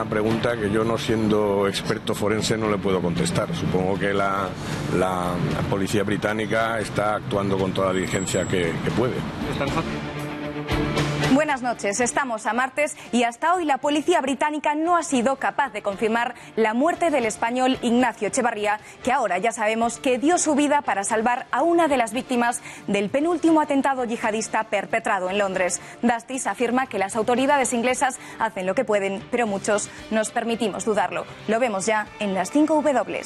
una pregunta que yo, no siendo experto forense, no le puedo contestar. Supongo que la policía británica está actuando con toda la diligencia que puede. Buenas noches, estamos a martes y hasta hoy la policía británica no ha sido capaz de confirmar la muerte del español Ignacio Echevarría, que ahora ya sabemos que dio su vida para salvar a una de las víctimas del penúltimo atentado yihadista perpetrado en Londres. Dastis afirma que las autoridades inglesas hacen lo que pueden, pero muchos nos permitimos dudarlo. Lo vemos ya en las 5 W.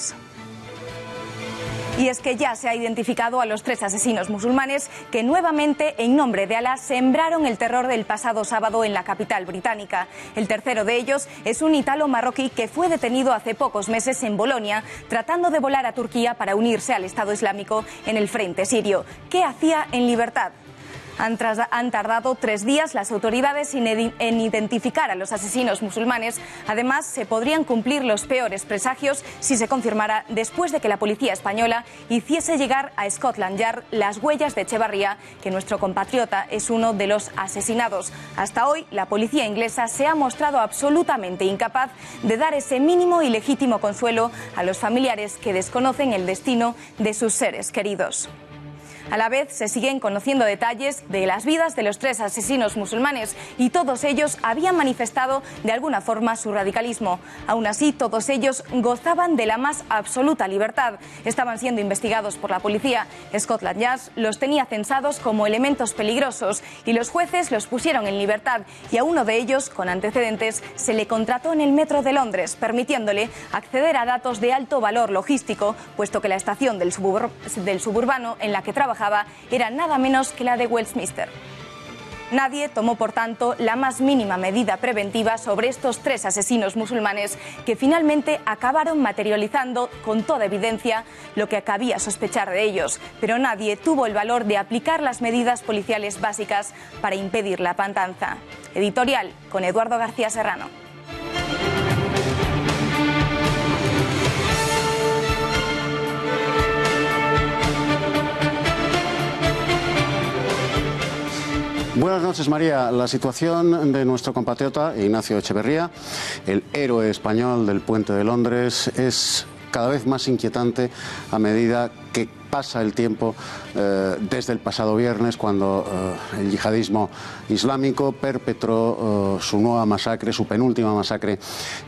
Y es que ya se ha identificado a los 3 asesinos musulmanes que nuevamente, en nombre de Alá, sembraron el terror del pasado sábado en la capital británica. El tercero de ellos es un ítalo-marroquí que fue detenido hace pocos meses en Bolonia, tratando de volar a Turquía para unirse al Estado Islámico en el frente sirio. ¿Qué hacía en libertad? Han tardado 3 días las autoridades en identificar a los asesinos musulmanes. Además, se podrían cumplir los peores presagios si se confirmara, después de que la policía española hiciese llegar a Scotland Yard las huellas de Echevarría, que nuestro compatriota es uno de los asesinados. Hasta hoy, la policía inglesa se ha mostrado absolutamente incapaz de dar ese mínimo y legítimo consuelo a los familiares que desconocen el destino de sus seres queridos. A la vez, se siguen conociendo detalles de las vidas de los 3 asesinos musulmanes y todos ellos habían manifestado de alguna forma su radicalismo. Aún así, todos ellos gozaban de la más absoluta libertad. Estaban siendo investigados por la policía. Scotland Yard los tenía censados como elementos peligrosos y los jueces los pusieron en libertad, y a uno de ellos, con antecedentes, se le contrató en el metro de Londres, permitiéndole acceder a datos de alto valor logístico, puesto que la estación del suburbano en la que trabajaba era nada menos que la de Westminster. Nadie tomó, por tanto, la más mínima medida preventiva sobre estos 3 asesinos musulmanes que finalmente acabaron materializando con toda evidencia lo que cabía sospechar de ellos, pero nadie tuvo el valor de aplicar las medidas policiales básicas para impedir la matanza. Editorial con Eduardo García Serrano. Buenas noches, María. La situación de nuestro compatriota Ignacio Echevarría, el héroe español del Puente de Londres, es cada vez más inquietante a medida que pasa el tiempo desde el pasado viernes, cuando el yihadismo islámico perpetró su nueva masacre, su penúltima masacre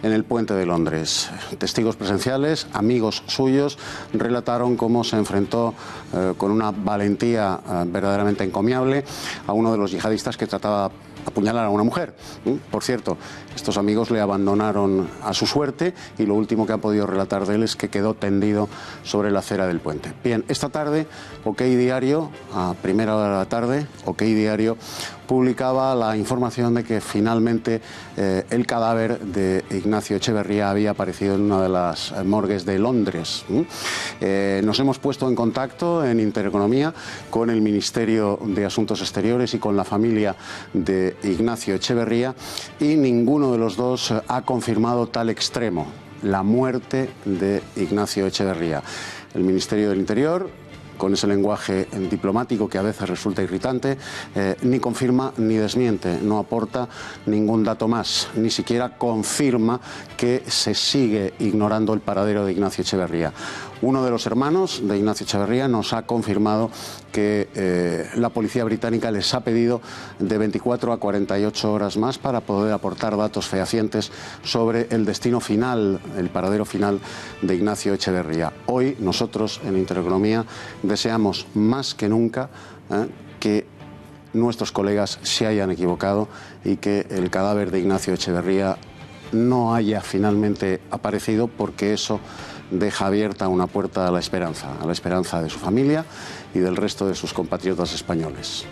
en el Puente de Londres. Testigos presenciales, amigos suyos, relataron cómo se enfrentó con una valentía verdaderamente encomiable a uno de los yihadistas que trataba de apuñalar a una mujer. Por cierto, estos amigos le abandonaron a su suerte y lo último que han podido relatar de él es que quedó tendido sobre la acera del puente. Bien, esta tarde, OK Diario, a primera hora de la tarde, OK Diario publicaba la información de que finalmente el cadáver de Ignacio Echevarría había aparecido en una de las morgues de Londres. Nos hemos puesto en contacto en Intereconomía con el Ministerio de Asuntos Exteriores y con la familia de Ignacio Echevarría, y ninguno de los dos ha confirmado tal extremo, la muerte de Ignacio Echevarría. El Ministerio del Interior, con ese lenguaje diplomático que a veces resulta irritante, ni confirma ni desmiente, no aporta ningún dato más, ni siquiera confirma que se sigue ignorando el paradero de Ignacio Echevarría. Uno de los hermanos de Ignacio Echevarría nos ha confirmado que la policía británica les ha pedido de 24 a 48 horas más para poder aportar datos fehacientes sobre el destino final, el paradero final de Ignacio Echevarría. Hoy nosotros en Intereconomía deseamos más que nunca que nuestros colegas se hayan equivocado y que el cadáver de Ignacio Echevarría no haya finalmente aparecido, porque eso deja abierta una puerta a la esperanza de su familia y del resto de sus compatriotas españoles.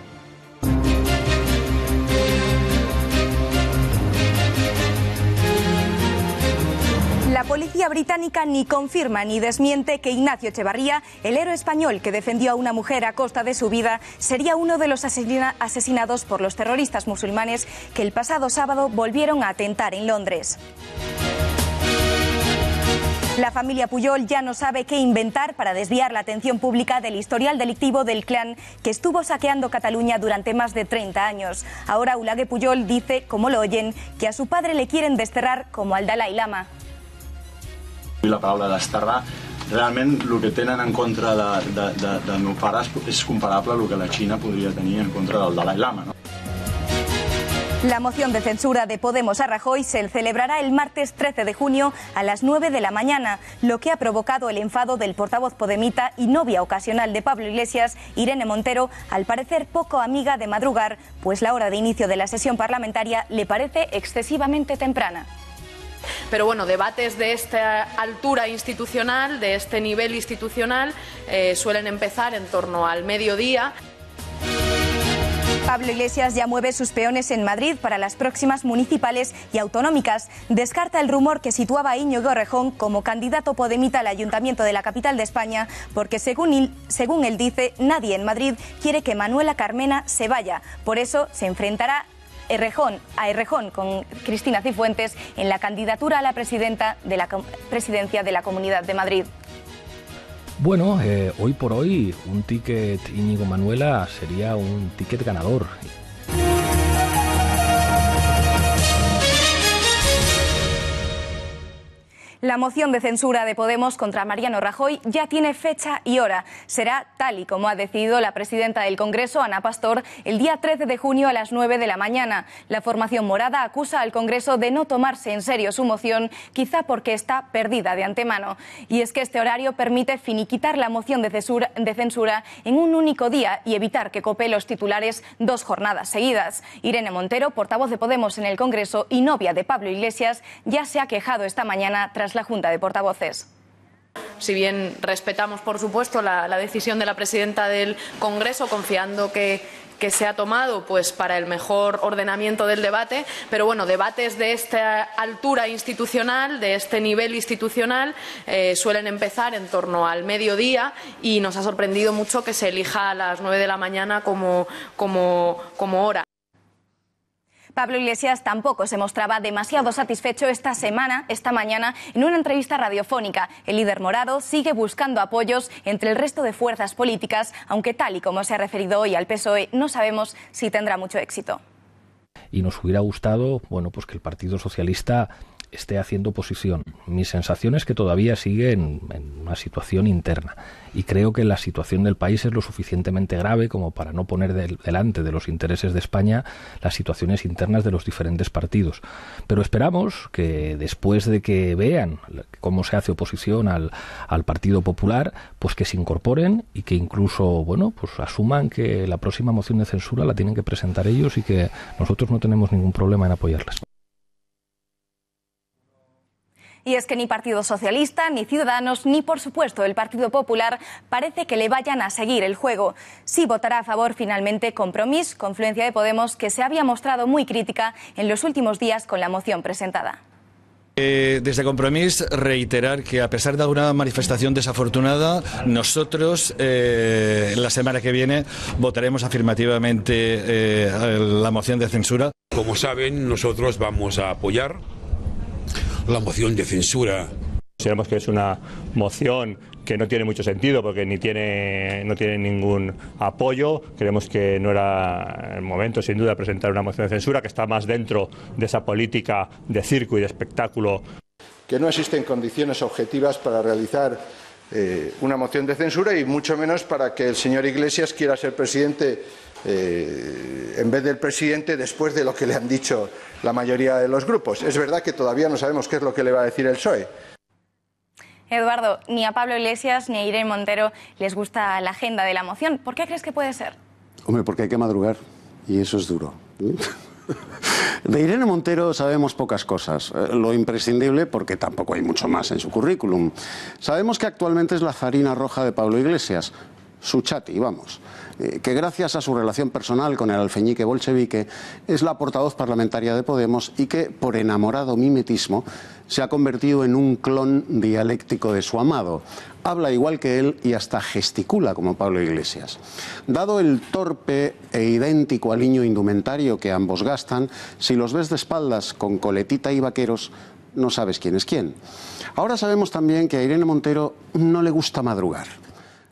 La policía británica ni confirma ni desmiente que Ignacio Echevarría, el héroe español que defendió a una mujer a costa de su vida, sería uno de los asesinados por los terroristas musulmanes que el pasado sábado volvieron a atentar en Londres. La familia Pujol ya no sabe qué inventar para desviar la atención pública del historial delictivo del clan que estuvo saqueando Cataluña durante más de 30 años. Ahora Olague Pujol dice, como lo oyen, que a su padre le quieren desterrar como al Dalai Lama. La paraula desterrar, realment el que tenen en contra de meu pare és comparable a lo que la Xina podria tenir en contra del Dalai Lama, ¿no? La moción de censura de Podemos a Rajoy se celebrará el martes 13 de junio a las 9 de la mañana, lo que ha provocado el enfado del portavoz podemita y novia ocasional de Pablo Iglesias, Irene Montero, al parecer poco amiga de madrugar, pues la hora de inicio de la sesión parlamentaria le parece excesivamente temprana. Pero bueno, debates de esta altura institucional, de este nivel institucional, suelen empezar en torno al mediodía. Pablo Iglesias ya mueve sus peones en Madrid para las próximas municipales y autonómicas. Descarta el rumor que situaba a Íñigo Errejón como candidato podemita al ayuntamiento de la capital de España, porque según él dice, nadie en Madrid quiere que Manuela Carmena se vaya. Por eso se enfrentará a Errejón con Cristina Cifuentes en la candidatura a la presidencia de la Comunidad de Madrid. Bueno, hoy por hoy un ticket Íñigo Manuela sería un ticket ganador. La moción de censura de Podemos contra Mariano Rajoy ya tiene fecha y hora. Será tal y como ha decidido la presidenta del Congreso, Ana Pastor, el día 13 de junio a las 9 de la mañana. La formación morada acusa al Congreso de no tomarse en serio su moción, quizá porque está perdida de antemano. Y es que este horario permite finiquitar la moción de censura en un único día y evitar que cope los titulares 2 jornadas seguidas. Irene Montero, portavoz de Podemos en el Congreso y novia de Pablo Iglesias, ya se ha quejado esta mañana tras la Junta de Portavoces. Si bien respetamos, por supuesto, la decisión de la presidenta del Congreso, confiando que se ha tomado pues para el mejor ordenamiento del debate, pero bueno, debates de esta altura institucional, de este nivel institucional, suelen empezar en torno al mediodía y nos ha sorprendido mucho que se elija a las 9 de la mañana como hora. Pablo Iglesias tampoco se mostraba demasiado satisfecho esta mañana, en una entrevista radiofónica. El líder morado sigue buscando apoyos entre el resto de fuerzas políticas, aunque tal y como se ha referido hoy al PSOE, no sabemos si tendrá mucho éxito. Y nos hubiera gustado, bueno, pues que el Partido Socialista esté haciendo oposición. Mi sensación es que todavía sigue en una situación interna y creo que la situación del país es lo suficientemente grave como para no poner delante de los intereses de España las situaciones internas de los diferentes partidos. Pero esperamos que después de que vean cómo se hace oposición al Partido Popular, pues que se incorporen y que incluso, bueno, pues asuman que la próxima moción de censura la tienen que presentar ellos y que nosotros no tenemos ningún problema en apoyarlas. Y es que ni Partido Socialista, ni Ciudadanos, ni por supuesto el Partido Popular parece que le vayan a seguir el juego. Sí votará a favor finalmente Compromís, confluencia de Podemos, que se había mostrado muy crítica en los últimos días con la moción presentada. Desde Compromís reiterar que a pesar de alguna manifestación desafortunada, nosotros la semana que viene votaremos afirmativamente la moción de censura. Como saben, nosotros vamos a apoyar la moción de censura. Consideramos que es una moción que no tiene mucho sentido porque no tiene ningún apoyo. Creemos que no era el momento, sin duda, de presentar una moción de censura que está más dentro de esa política de circo y de espectáculo. Que no existen condiciones objetivas para realizar una moción de censura y mucho menos para que el señor Iglesias quiera ser presidente en vez del presidente después de lo que le han dicho la mayoría de los grupos. Es verdad que todavía no sabemos qué es lo que le va a decir el PSOE. Eduardo, ni a Pablo Iglesias ni a Irene Montero les gusta la agenda de la moción. ¿Por qué crees que puede ser? Hombre, porque hay que madrugar y eso es duro. De Irene Montero sabemos pocas cosas. Lo imprescindible, porque tampoco hay mucho más en su currículum. Sabemos que actualmente es la zarina roja de Pablo Iglesias, su chati, vamos, que gracias a su relación personal con el alfeñique bolchevique es la portavoz parlamentaria de Podemos y que, por enamorado mimetismo, se ha convertido en un clon dialéctico de su amado. Habla igual que él y hasta gesticula como Pablo Iglesias. Dado el torpe e idéntico aliño indumentario que ambos gastan, si los ves de espaldas con coletita y vaqueros, no sabes quién es quién. Ahora sabemos también que a Irene Montero no le gusta madrugar.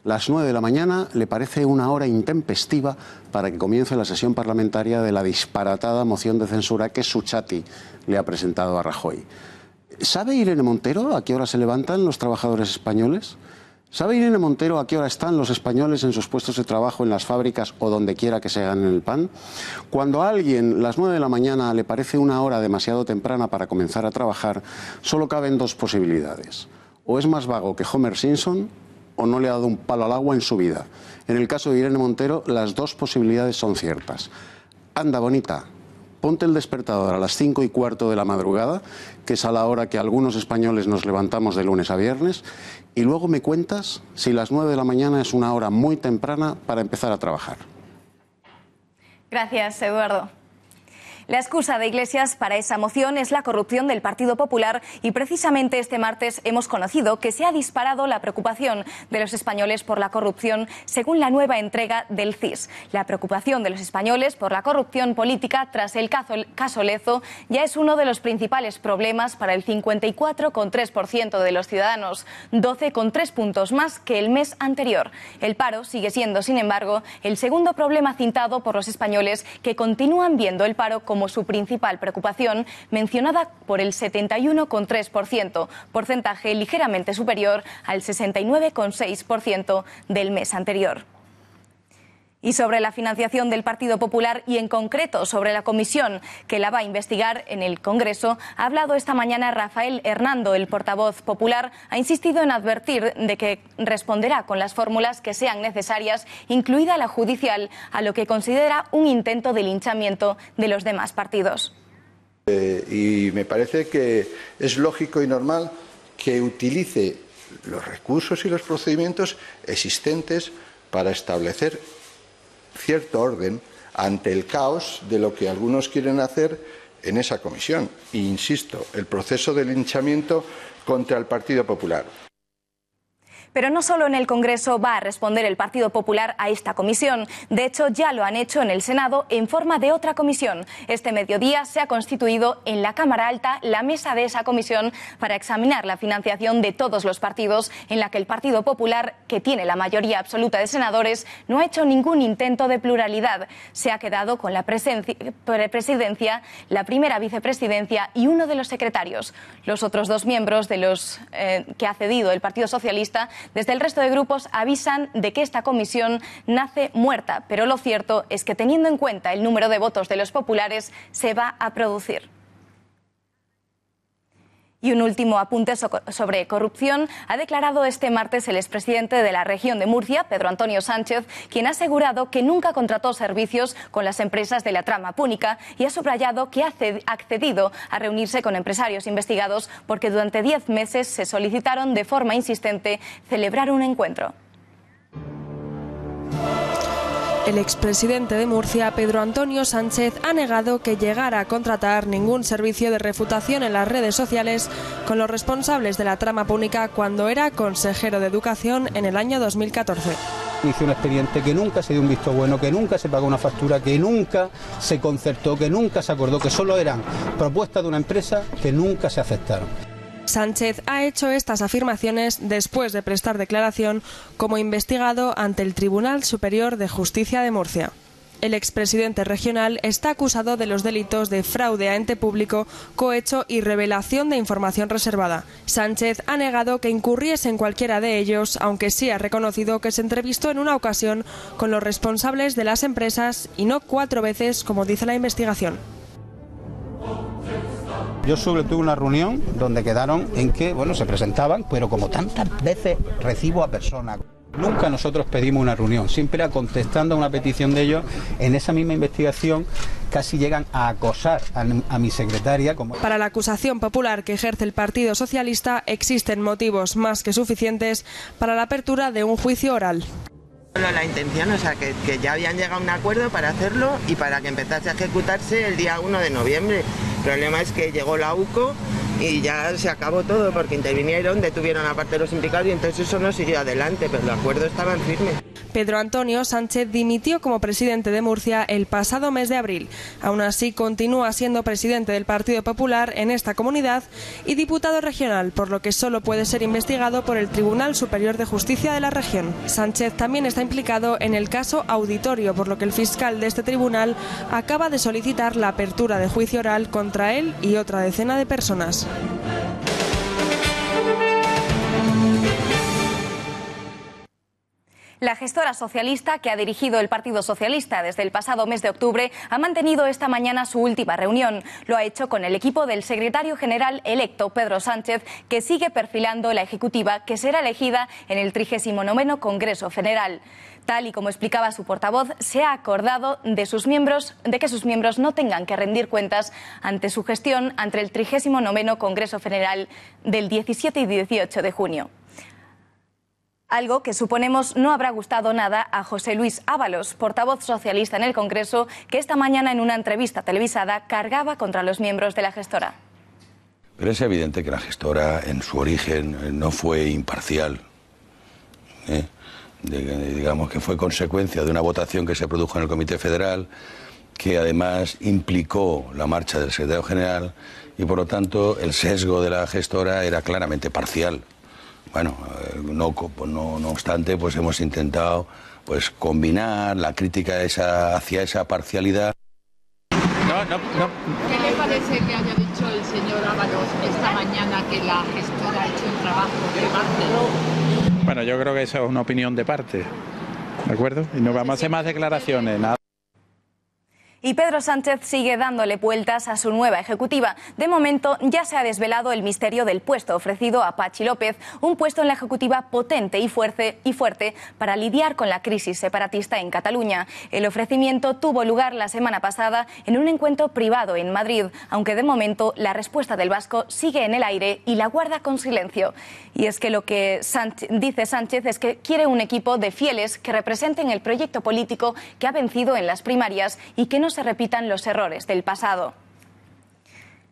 Las 9 de la mañana le parece una hora intempestiva para que comience la sesión parlamentaria de la disparatada moción de censura que Suchati le ha presentado a Rajoy. ¿Sabe Irene Montero a qué hora se levantan los trabajadores españoles? ¿Sabe Irene Montero a qué hora están los españoles en sus puestos de trabajo, en las fábricas o donde quiera que se ganen el pan? Cuando a alguien las 9 de la mañana le parece una hora demasiado temprana para comenzar a trabajar, solo caben dos posibilidades. O es más vago que Homer Simpson o no le ha dado un palo al agua en su vida. En el caso de Irene Montero, las dos posibilidades son ciertas. Anda, bonita, ponte el despertador a las 5:15 de la madrugada, que es a la hora que algunos españoles nos levantamos de lunes a viernes, y luego me cuentas si las 9 de la mañana es una hora muy temprana para empezar a trabajar. Gracias, Eduardo. La excusa de Iglesias para esa moción es la corrupción del Partido Popular y precisamente este martes hemos conocido que se ha disparado la preocupación de los españoles por la corrupción según la nueva entrega del CIS. La preocupación de los españoles por la corrupción política tras el caso Lezo ya es uno de los principales problemas para el 54,3% de los ciudadanos, 12,3 puntos más que el mes anterior. El paro sigue siendo, sin embargo, el segundo problema citado por los españoles que continúan viendo el paro como su principal preocupación, mencionada por el 71,3%, porcentaje ligeramente superior al 69,6% del mes anterior. Y sobre la financiación del Partido Popular y en concreto sobre la comisión que la va a investigar en el Congreso, ha hablado esta mañana Rafael Hernando, el portavoz popular, ha insistido en advertir de que responderá con las fórmulas que sean necesarias, incluida la judicial, a lo que considera un intento de linchamiento de los demás partidos. Y me parece que es lógico y normal que utilice los recursos y los procedimientos existentes para establecer cierto orden ante el caos de lo que algunos quieren hacer en esa comisión. E insisto, el proceso de linchamiento contra el Partido Popular. Pero no solo en el Congreso va a responder el Partido Popular a esta comisión. De hecho, ya lo han hecho en el Senado en forma de otra comisión. Este mediodía se ha constituido en la Cámara Alta la mesa de esa comisión para examinar la financiación de todos los partidos, en la que el Partido Popular, que tiene la mayoría absoluta de senadores, no ha hecho ningún intento de pluralidad. Se ha quedado con la presidencia, la primera vicepresidencia y uno de los secretarios. Los otros dos miembros de los que ha cedido el Partido Socialista, desde el resto de grupos avisan de que esta comisión nace muerta, pero lo cierto es que teniendo en cuenta el número de votos de los populares se va a producir. Y un último apunte sobre corrupción. Ha declarado este martes el expresidente de la región de Murcia, Pedro Antonio Sánchez, quien ha asegurado que nunca contrató servicios con las empresas de la trama púnica y ha subrayado que ha accedido a reunirse con empresarios investigados porque durante 10 meses se solicitaron de forma insistente celebrar un encuentro. El expresidente de Murcia, Pedro Antonio Sánchez, ha negado que llegara a contratar ningún servicio de refutación en las redes sociales con los responsables de la trama púnica cuando era consejero de Educación en el año 2014. Inició un expediente que nunca se dio un visto bueno, que nunca se pagó una factura, que nunca se concertó, que nunca se acordó, que solo eran propuestas de una empresa que nunca se aceptaron. Sánchez ha hecho estas afirmaciones después de prestar declaración como investigado ante el Tribunal Superior de Justicia de Murcia. El expresidente regional está acusado de los delitos de fraude a ente público, cohecho y revelación de información reservada. Sánchez ha negado que incurriese en cualquiera de ellos, aunque sí ha reconocido que se entrevistó en una ocasión con los responsables de las empresas y no 4 veces, como dice la investigación. Yo solo tuve una reunión donde quedaron en que, bueno, se presentaban, pero como tantas veces recibo a personas. Nunca nosotros pedimos una reunión, siempre era contestando a una petición de ellos. En esa misma investigación casi llegan a acosar a mi secretaria. Para la acusación popular que ejerce el Partido Socialista existen motivos más que suficientes para la apertura de un juicio oral. La intención, o sea, que ya habían llegado a un acuerdo para hacerlo y para que empezase a ejecutarse el día 1 de noviembre. El problema es que llegó la UCO y ya se acabó todo porque intervinieron, detuvieron a parte de los implicados y entonces eso no siguió adelante, pero el acuerdo estaba en firme. Pedro Antonio Sánchez dimitió como presidente de Murcia el pasado mes de abril. Aún así, continúa siendo presidente del Partido Popular en esta comunidad y diputado regional, por lo que solo puede ser investigado por el Tribunal Superior de Justicia de la región. Sánchez también está implicado en el caso Auditorio, por lo que el fiscal de este tribunal acaba de solicitar la apertura de juicio oral contra él y otra decena de personas. La gestora socialista, que ha dirigido el Partido Socialista desde el pasado mes de octubre, ha mantenido esta mañana su última reunión. Lo ha hecho con el equipo del secretario general electo, Pedro Sánchez, que sigue perfilando la ejecutiva que será elegida en el 39º Congreso General. Tal y como explicaba su portavoz, se ha acordado de que sus miembros no tengan que rendir cuentas ante su gestión ante el 39º Congreso General del 17 y 18 de junio. Algo que suponemos no habrá gustado nada a José Luis Ábalos, portavoz socialista en el Congreso, que esta mañana en una entrevista televisada cargaba contra los miembros de la gestora. Pero es evidente que la gestora en su origen no fue imparcial. Digamos que fue consecuencia de una votación que se produjo en el Comité Federal, que además implicó la marcha del secretario general y por lo tanto el sesgo de la gestora era claramente parcial. Bueno, no obstante, pues hemos intentado pues combinar la crítica hacia esa parcialidad. ¿Qué le parece que haya dicho el señor Ábalos esta mañana que la gestora ha hecho un trabajo de parte? Bueno, yo creo que eso es una opinión de parte, ¿de acuerdo? Y no vamos a hacer más declaraciones, nada. Y Pedro Sánchez sigue dándole vueltas a su nueva ejecutiva. De momento ya se ha desvelado el misterio del puesto ofrecido a Patxi López, un puesto en la ejecutiva potente y fuerte para lidiar con la crisis separatista en Cataluña. El ofrecimiento tuvo lugar la semana pasada en un encuentro privado en Madrid, aunque de momento la respuesta del vasco sigue en el aire y la guarda con silencio. Y es que lo que dice Sánchez es que quiere un equipo de fieles que representen el proyecto político que ha vencido en las primarias y que no se repitan los errores del pasado.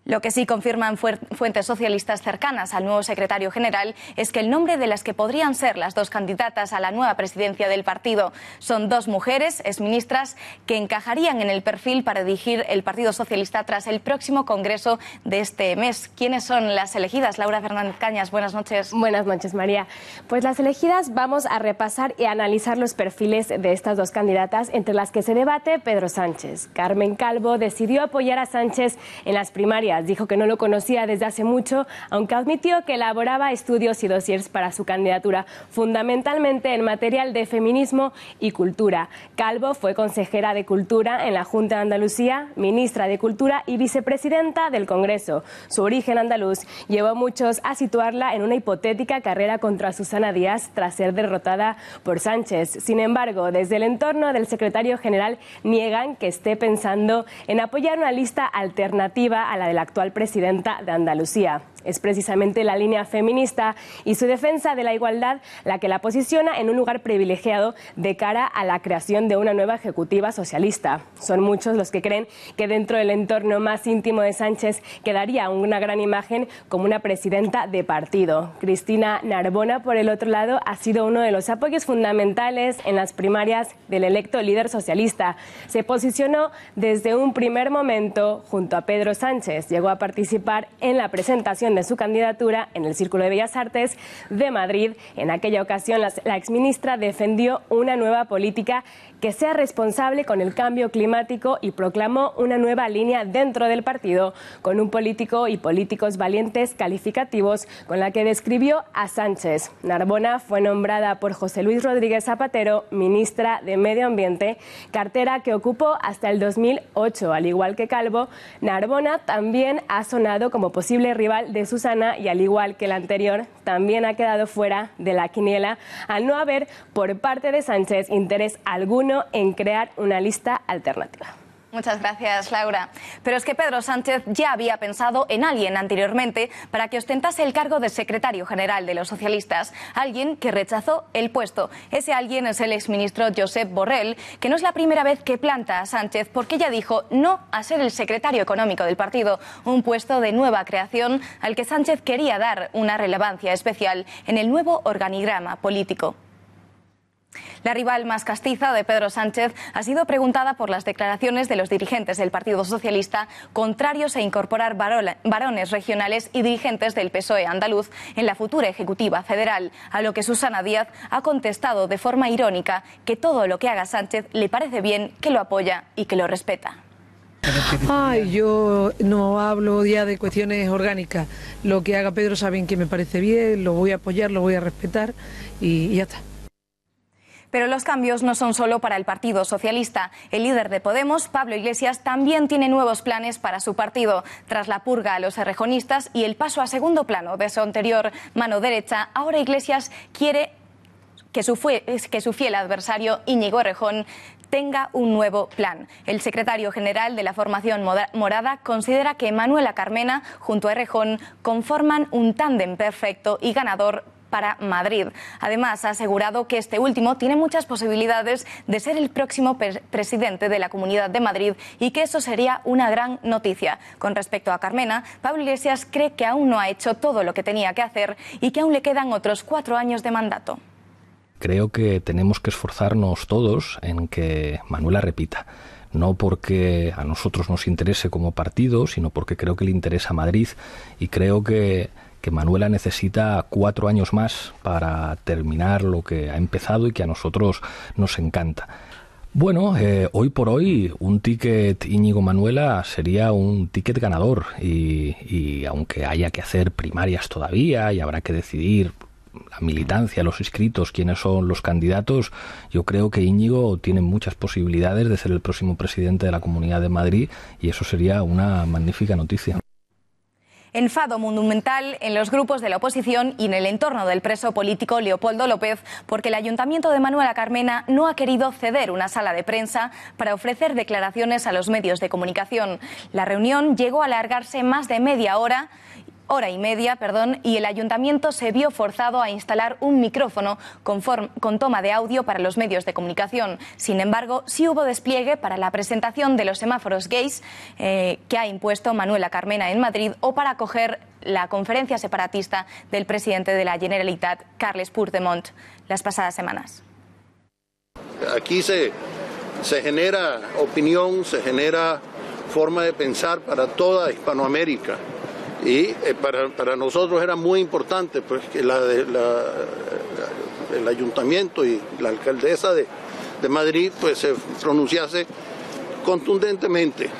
Lo que sí confirman fuentes socialistas cercanas al nuevo secretario general es que el nombre de las que podrían ser las dos candidatas a la nueva presidencia del partido son dos mujeres, exministras, que encajarían en el perfil para dirigir el Partido Socialista tras el próximo congreso de este mes. ¿Quiénes son las elegidas? Laura Fernández Cañas, buenas noches. Buenas noches, María. Pues las elegidas, vamos a repasar y analizar los perfiles de estas dos candidatas, entre las que se debate Pedro Sánchez. Carmen Calvo decidió apoyar a Sánchez en las primarias. Dijo que no lo conocía desde hace mucho, aunque admitió que elaboraba estudios y dossiers para su candidatura, fundamentalmente en material de feminismo y cultura. Calvo fue consejera de Cultura en la Junta de Andalucía, ministra de Cultura y vicepresidenta del Congreso. Su origen andaluz llevó a muchos a situarla en una hipotética carrera contra Susana Díaz tras ser derrotada por Sánchez. Sin embargo, desde el entorno del secretario general niegan que esté pensando en apoyar una lista alternativa a la de la actual presidenta de Andalucía. Es precisamente la línea feminista y su defensa de la igualdad la que la posiciona en un lugar privilegiado de cara a la creación de una nueva ejecutiva socialista. Son muchos los que creen que dentro del entorno más íntimo de Sánchez quedaría una gran imagen como una presidenta de partido. Cristina Narbona, por el otro lado, ha sido uno de los apoyos fundamentales en las primarias del electo líder socialista. Se posicionó desde un primer momento junto a Pedro Sánchez. Llegó a participar en la presentación de su candidatura en el Círculo de Bellas Artes de Madrid. En aquella ocasión, la exministra defendió una nueva política que sea responsable con el cambio climático y proclamó una nueva línea dentro del partido con un político y políticos valientes calificativos con la que describió a Sánchez. Narbona fue nombrada por José Luis Rodríguez Zapatero ministra de Medio Ambiente, cartera que ocupó hasta el 2008. Al igual que Calvo, Narbona también ha sonado como posible rival de Susana y, al igual que el anterior, también ha quedado fuera de la quiniela al no haber por parte de Sánchez interés alguno en crear una lista alternativa. Muchas gracias, Laura. Pero es que Pedro Sánchez ya había pensado en alguien anteriormente para que ostentase el cargo de secretario general de los socialistas, alguien que rechazó el puesto. Ese alguien es el exministro Josep Borrell, que no es la primera vez que planta a Sánchez porque ya dijo no a ser el secretario económico del partido, un puesto de nueva creación al que Sánchez quería dar una relevancia especial en el nuevo organigrama político. La rival más castiza de Pedro Sánchez ha sido preguntada por las declaraciones de los dirigentes del Partido Socialista contrarios a incorporar varones regionales y dirigentes del PSOE andaluz en la futura Ejecutiva Federal, a lo que Susana Díaz ha contestado de forma irónica que todo lo que haga Sánchez le parece bien, que lo apoya y que lo respeta. Ay, yo no hablo ya de cuestiones orgánicas. Lo que haga Pedro saben que me parece bien, lo voy a apoyar, lo voy a respetar y ya está. Pero los cambios no son solo para el Partido Socialista. El líder de Podemos, Pablo Iglesias, también tiene nuevos planes para su partido. Tras la purga a los errejonistas y el paso a segundo plano de su anterior mano derecha, ahora Iglesias quiere que su fiel adversario, Íñigo Errejón, tenga un nuevo plan. El secretario general de la formación morada considera que Manuela Carmena junto a Errejón conforman un tándem perfecto y ganador para Madrid. Además, ha asegurado que este último tiene muchas posibilidades de ser el próximo presidente de la Comunidad de Madrid y que eso sería una gran noticia. Con respecto a Carmena, Pablo Iglesias cree que aún no ha hecho todo lo que tenía que hacer y que aún le quedan otros 4 años de mandato. Creo que tenemos que esforzarnos todos en que Manuela repita. No porque a nosotros nos interese como partido, sino porque creo que le interesa a Madrid y creo que Manuela necesita 4 años más para terminar lo que ha empezado y que a nosotros nos encanta. Bueno, hoy por hoy un ticket Íñigo Manuela sería un ticket ganador y aunque haya que hacer primarias todavía y habrá que decidir la militancia, los inscritos, quiénes son los candidatos, yo creo que Íñigo tiene muchas posibilidades de ser el próximo presidente de la Comunidad de Madrid y eso sería una magnífica noticia. Enfado monumental en los grupos de la oposición y en el entorno del preso político Leopoldo López porque el Ayuntamiento de Manuela Carmena no ha querido ceder una sala de prensa para ofrecer declaraciones a los medios de comunicación. La reunión llegó a alargarse más de hora y media, y el ayuntamiento se vio forzado a instalar un micrófono con toma de audio para los medios de comunicación. Sin embargo, sí hubo despliegue para la presentación de los semáforos gays que ha impuesto Manuela Carmena en Madrid o para acoger la conferencia separatista del presidente de la Generalitat, Carles Puigdemont, las pasadas semanas. Aquí se genera opinión, se genera forma de pensar para toda Hispanoamérica. Y para nosotros era muy importante pues, que el ayuntamiento y la alcaldesa de Madrid pues, se pronunciase contundentemente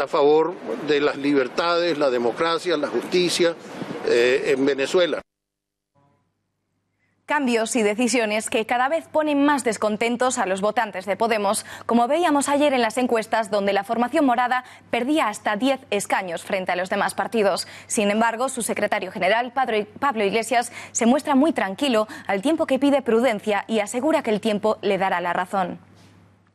a favor de las libertades, la democracia, la justicia en Venezuela. Cambios y decisiones que cada vez ponen más descontentos a los votantes de Podemos, como veíamos ayer en las encuestas donde la formación morada perdía hasta 10 escaños frente a los demás partidos. Sin embargo, su secretario general, Pablo Iglesias, se muestra muy tranquilo al tiempo que pide prudencia y asegura que el tiempo le dará la razón.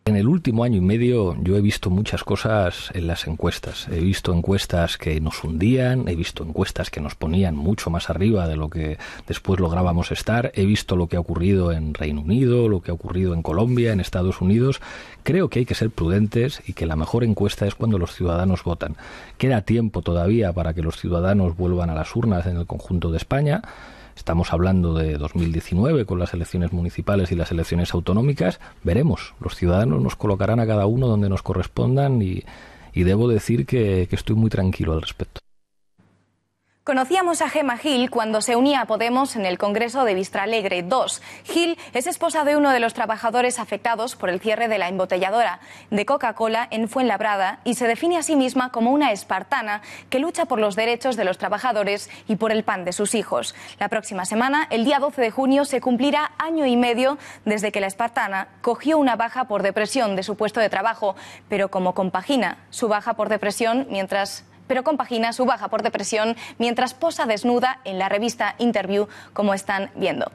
En el último año y medio yo he visto muchas cosas en las encuestas. He visto encuestas que nos hundían, he visto encuestas que nos ponían mucho más arriba de lo que después lográbamos estar. He visto lo que ha ocurrido en Reino Unido, lo que ha ocurrido en Colombia, en Estados Unidos. Creo que hay que ser prudentes y que la mejor encuesta es cuando los ciudadanos votan. Queda tiempo todavía para que los ciudadanos vuelvan a las urnas en el conjunto de España. Estamos hablando de 2019 con las elecciones municipales y las elecciones autonómicas. Veremos, los ciudadanos nos colocarán a cada uno donde nos correspondan y debo decir que estoy muy tranquilo al respecto. Conocíamos a Gemma Gil cuando se unía a Podemos en el Congreso de Vistralegre 2. Gil es esposa de uno de los trabajadores afectados por el cierre de la embotelladora de Coca-Cola en Fuenlabrada y se define a sí misma como una espartana que lucha por los derechos de los trabajadores y por el pan de sus hijos. La próxima semana, el día 12 de junio, se cumplirá 1 año y medio desde que la espartana cogió una baja por depresión de su puesto de trabajo, pero compagina su baja por depresión mientras posa desnuda en la revista Interview, como están viendo.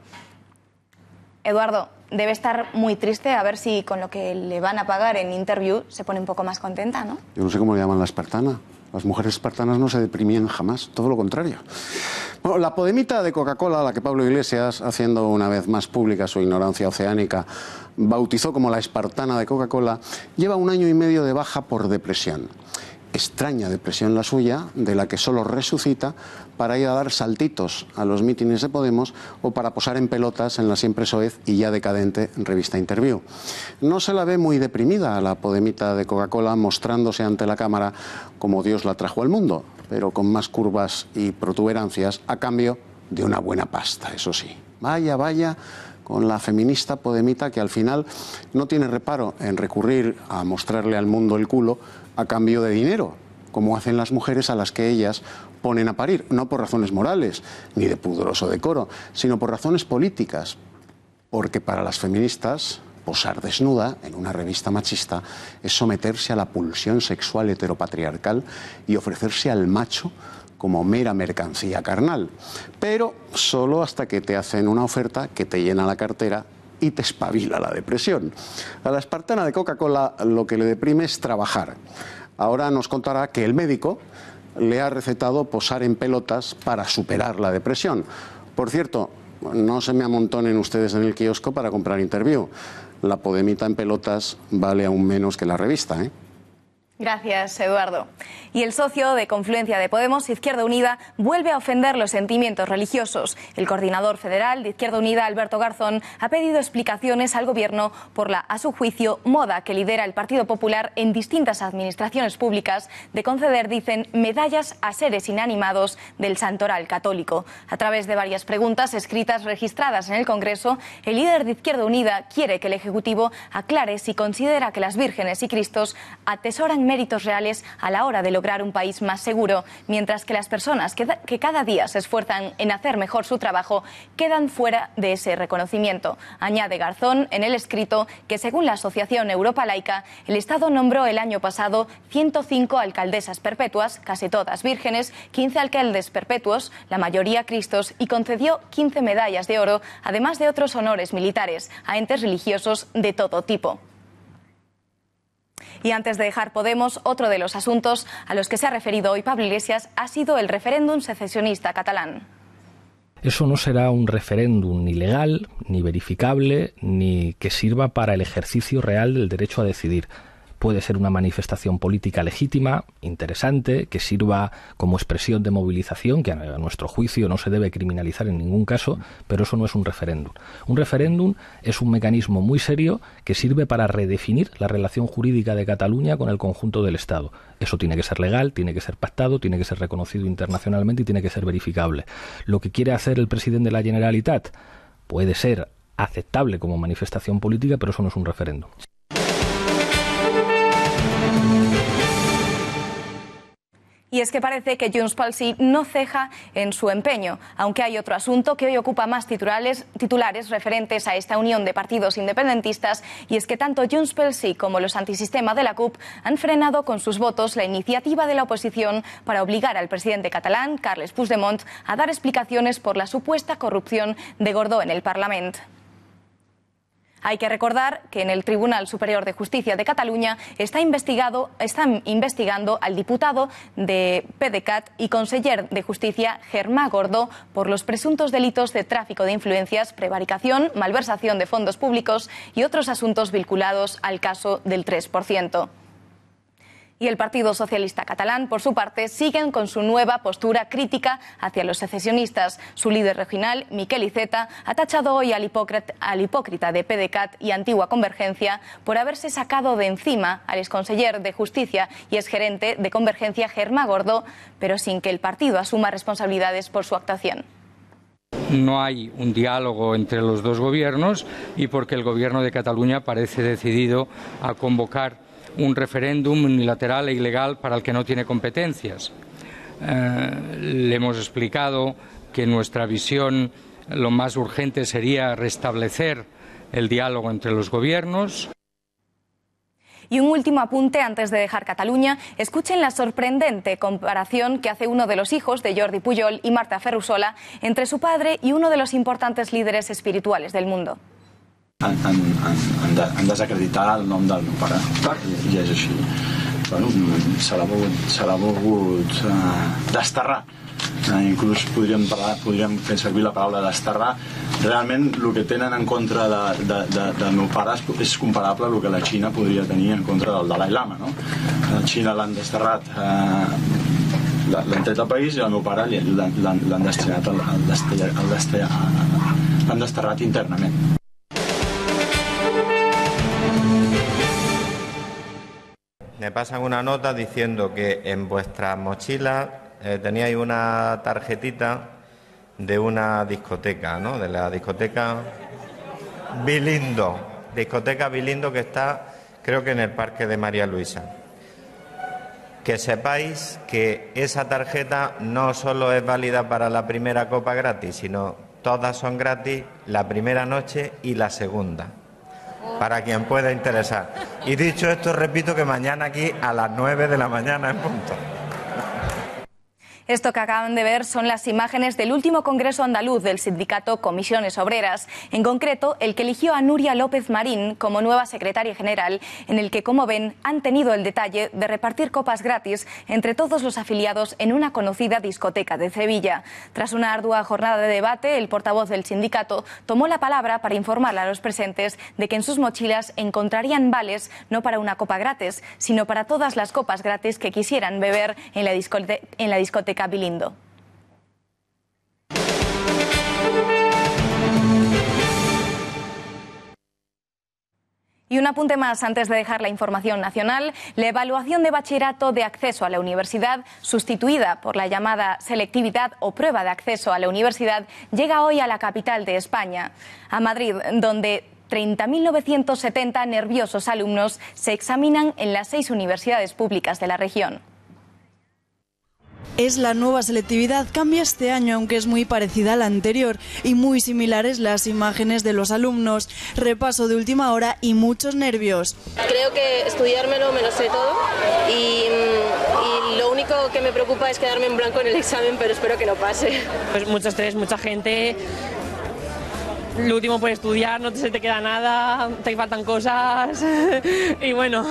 Eduardo, debe estar muy triste, a ver si con lo que le van a pagar en Interview se pone un poco más contenta, ¿no? Yo no sé cómo le llaman la espartana. Las mujeres espartanas no se deprimían jamás, todo lo contrario. Bueno, la podemita de Coca-Cola, a la que Pablo Iglesias, haciendo una vez más pública su ignorancia oceánica, bautizó como la espartana de Coca-Cola, lleva 1 año y medio de baja por depresión. extraña depresión la suya, de la que solo resucita para ir a dar saltitos a los mítines de Podemos o para posar en pelotas en la siempre soez y ya decadente revista Interview. No se la ve muy deprimida a la podemita de Coca-Cola, mostrándose ante la cámara como Dios la trajo al mundo, pero con más curvas y protuberancias a cambio de una buena pasta, eso sí. Vaya, vaya con la feminista podemita que al final no tiene reparo en recurrir a mostrarle al mundo el culo a cambio de dinero, como hacen las mujeres a las que ellas ponen a parir, no por razones morales, ni de pudoroso decoro, sino por razones políticas, porque para las feministas posar desnuda en una revista machista es someterse a la pulsión sexual heteropatriarcal y ofrecerse al macho como mera mercancía carnal, pero solo hasta que te hacen una oferta que te llena la cartera y te espabila la depresión. A la espartana de Coca-Cola lo que le deprime es trabajar. Ahora nos contará que el médico le ha recetado posar en pelotas para superar la depresión. Por cierto, no se me amontonen ustedes en el kiosco para comprar Interview. La podemita en pelotas vale aún menos que la revista, ¿eh? Gracias, Eduardo. Y el socio de confluencia de Podemos, Izquierda Unida, vuelve a ofender los sentimientos religiosos. El coordinador federal de Izquierda Unida, Alberto Garzón, ha pedido explicaciones al Gobierno por la, a su juicio, moda que lidera el Partido Popular en distintas administraciones públicas de conceder, dicen, medallas a seres inanimados del santoral católico. A través de varias preguntas escritas registradas en el Congreso, el líder de Izquierda Unida quiere que el Ejecutivo aclare si considera que las vírgenes y cristos atesoran méritos reales a la hora de lograr un país más seguro, mientras que las personas que cada día se esfuerzan en hacer mejor su trabajo quedan fuera de ese reconocimiento. Añade Garzón en el escrito que, según la Asociación Europa Laica, el Estado nombró el año pasado 105 alcaldesas perpetuas, casi todas vírgenes, 15 alcaldes perpetuos, la mayoría cristos, y concedió 15 medallas de oro, además de otros honores militares, a entes religiosos de todo tipo. Y antes de dejar Podemos, otro de los asuntos a los que se ha referido hoy Pablo Iglesias ha sido el referéndum secesionista catalán. Eso no será un referéndum ni legal, ni verificable, ni que sirva para el ejercicio real del derecho a decidir. Puede ser una manifestación política legítima, interesante, que sirva como expresión de movilización, que a nuestro juicio no se debe criminalizar en ningún caso, pero eso no es un referéndum. Un referéndum es un mecanismo muy serio que sirve para redefinir la relación jurídica de Cataluña con el conjunto del Estado. Eso tiene que ser legal, tiene que ser pactado, tiene que ser reconocido internacionalmente y tiene que ser verificable. Lo que quiere hacer el presidente de la Generalitat puede ser aceptable como manifestación política, pero eso no es un referéndum. Y es que parece que Junts pel Sí no ceja en su empeño, aunque hay otro asunto que hoy ocupa más titulares referentes a esta unión de partidos independentistas, y es que tanto Junts pel Sí como los antisistema de la CUP han frenado con sus votos la iniciativa de la oposición para obligar al presidente catalán, Carles Puigdemont, a dar explicaciones por la supuesta corrupción de Gordó en el Parlamento. Hay que recordar que en el Tribunal Superior de Justicia de Cataluña están investigando al diputado de PDeCAT y conseller de Justicia, Germà Gordó, por los presuntos delitos de tráfico de influencias, prevaricación, malversación de fondos públicos y otros asuntos vinculados al caso del 3%. Y el Partido Socialista Catalán, por su parte, siguen con su nueva postura crítica hacia los secesionistas. Su líder regional, Miquel Iceta, ha tachado hoy al hipócrita de PDeCAT y Antigua Convergencia por haberse sacado de encima al exconseller de Justicia y exgerente de Convergencia, Germà Gordó, pero sin que el partido asuma responsabilidades por su actuación. No hay un diálogo entre los dos gobiernos y porque el Gobierno de Cataluña parece decidido a convocar un referéndum unilateral e ilegal para el que no tiene competencias. Le hemos explicado que nuestra visión, lo más urgente sería restablecer el diálogo entre los gobiernos. Y un último apunte antes de dejar Cataluña. Escuchen la sorprendente comparación que hace uno de los hijos de Jordi Pujol y Marta Ferrusola entre su padre y uno de los importantes líderes espirituales del mundo. Han desacreditat el nom del meu pare, i és així. Bueno, se l'ha volgut desterrar. Inclús podríem fer servir la paraula desterrar realment el que tenen en contra del meu pare és comparable al que la Xina podria tenir en contra del Dalai Lama, no? La Xina l'han desterrat, l'han tret al país, i el meu pare l'han desterrat internament. Me pasan una nota diciendo que en vuestras mochilas teníais una tarjetita de una discoteca, ¿no? De la discoteca Bilindo. Discoteca Bilindo, que está, creo que en el Parque de María Luisa. Que sepáis que esa tarjeta no solo es válida para la primera copa gratis, sino todas son gratis la primera noche y la segunda, para quien pueda interesar. Y dicho esto, repito que mañana aquí a las 9 de la mañana en punto. Esto que acaban de ver son las imágenes del último congreso andaluz del sindicato Comisiones Obreras, en concreto el que eligió a Nuria López Marín como nueva secretaria general, en el que, como ven, han tenido el detalle de repartir copas gratis entre todos los afiliados en una conocida discoteca de Sevilla. Tras una ardua jornada de debate, el portavoz del sindicato tomó la palabra para informar a los presentes de que en sus mochilas encontrarían vales no para una copa gratis, sino para todas las copas gratis que quisieran beber en la discoteca Bilindo. Y un apunte más antes de dejar la información nacional. La evaluación de bachillerato de acceso a la universidad, sustituida por la llamada selectividad o prueba de acceso a la universidad, llega hoy a la capital de España, a Madrid, donde 30.970 nerviosos alumnos se examinan en las 6 universidades públicas de la región. Es la nueva selectividad, cambia este año, aunque es muy parecida a la anterior, y muy similares las imágenes de los alumnos. Repaso de última hora y muchos nervios. Creo que estudiármelo me lo sé todo y lo único que me preocupa es quedarme en blanco en el examen, pero espero que no pase. Pues mucho estrés, mucha gente. Lo último por estudiar, no se te queda nada, te faltan cosas y bueno.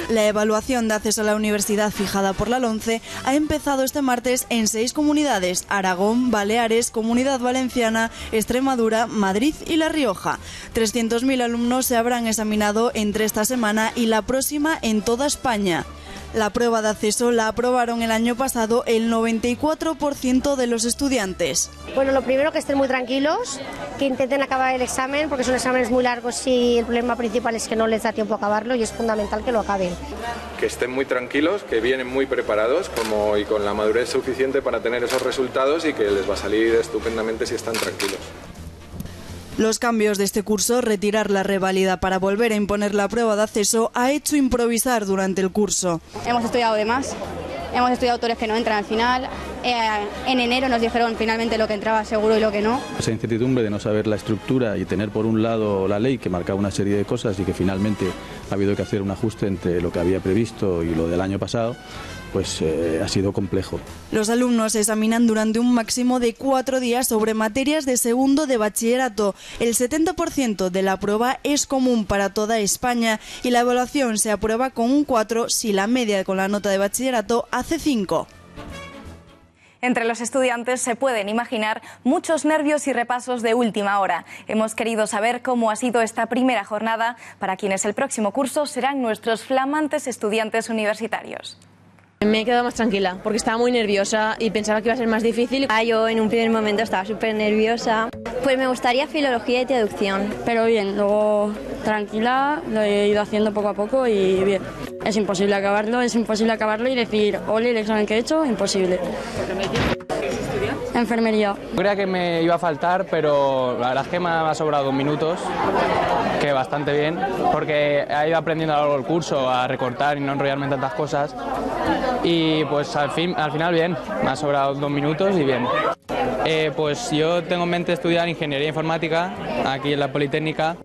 La evaluación de acceso a la universidad fijada por la LOMCE ha empezado este martes en 6 comunidades: Aragón, Baleares, Comunidad Valenciana, Extremadura, Madrid y La Rioja. 300.000 alumnos se habrán examinado entre esta semana y la próxima en toda España. La prueba de acceso la aprobaron el año pasado el 94% de los estudiantes. Bueno, lo primero, que estén muy tranquilos, que intenten acabar el examen, porque son exámenes muy largos y el problema principal es que no les da tiempo a acabarlo y es fundamental que lo acaben. Que estén muy tranquilos, que vienen muy preparados y con la madurez suficiente para tener esos resultados, y que les va a salir estupendamente si están tranquilos. Los cambios de este curso, retirar la reválida para volver a imponer la prueba de acceso, ha hecho improvisar durante el curso. Hemos estudiado de más, hemos estudiado autores que no entran al final. En enero nos dijeron finalmente lo que entraba seguro y lo que no. Esa incertidumbre de no saber la estructura y tener por un lado la ley que marcaba una serie de cosas y que finalmente ha habido que hacer un ajuste entre lo que había previsto y lo del año pasado, pues ha sido complejo. Los alumnos se examinan durante un máximo de 4 días sobre materias de segundo de bachillerato. El 70% de la prueba es común para toda España y la evaluación se aprueba con un 4 si la media con la nota de bachillerato hace 5. Entre los estudiantes se pueden imaginar muchos nervios y repasos de última hora. Hemos querido saber cómo ha sido esta primera jornada para quienes el próximo curso serán nuestros flamantes estudiantes universitarios. Me he quedado más tranquila porque estaba muy nerviosa y pensaba que iba a ser más difícil. Yo en un primer momento estaba súper nerviosa. Pues me gustaría filología y traducción. Pero bien, luego tranquila, lo he ido haciendo poco a poco y bien. Es imposible acabarlo y decir, ole, el examen que he hecho, imposible. ¿Qué estudias? Enfermería. Creía que me iba a faltar, pero la verdad es que me ha sobrado 2 minutos, que bastante bien, porque he ido aprendiendo a lo largo del curso a recortar y no enrollarme en tantas cosas. Y pues al final bien, me ha sobrado 2 minutos y bien. Pues yo tengo en mente estudiar Ingeniería Informática aquí en la Politécnica.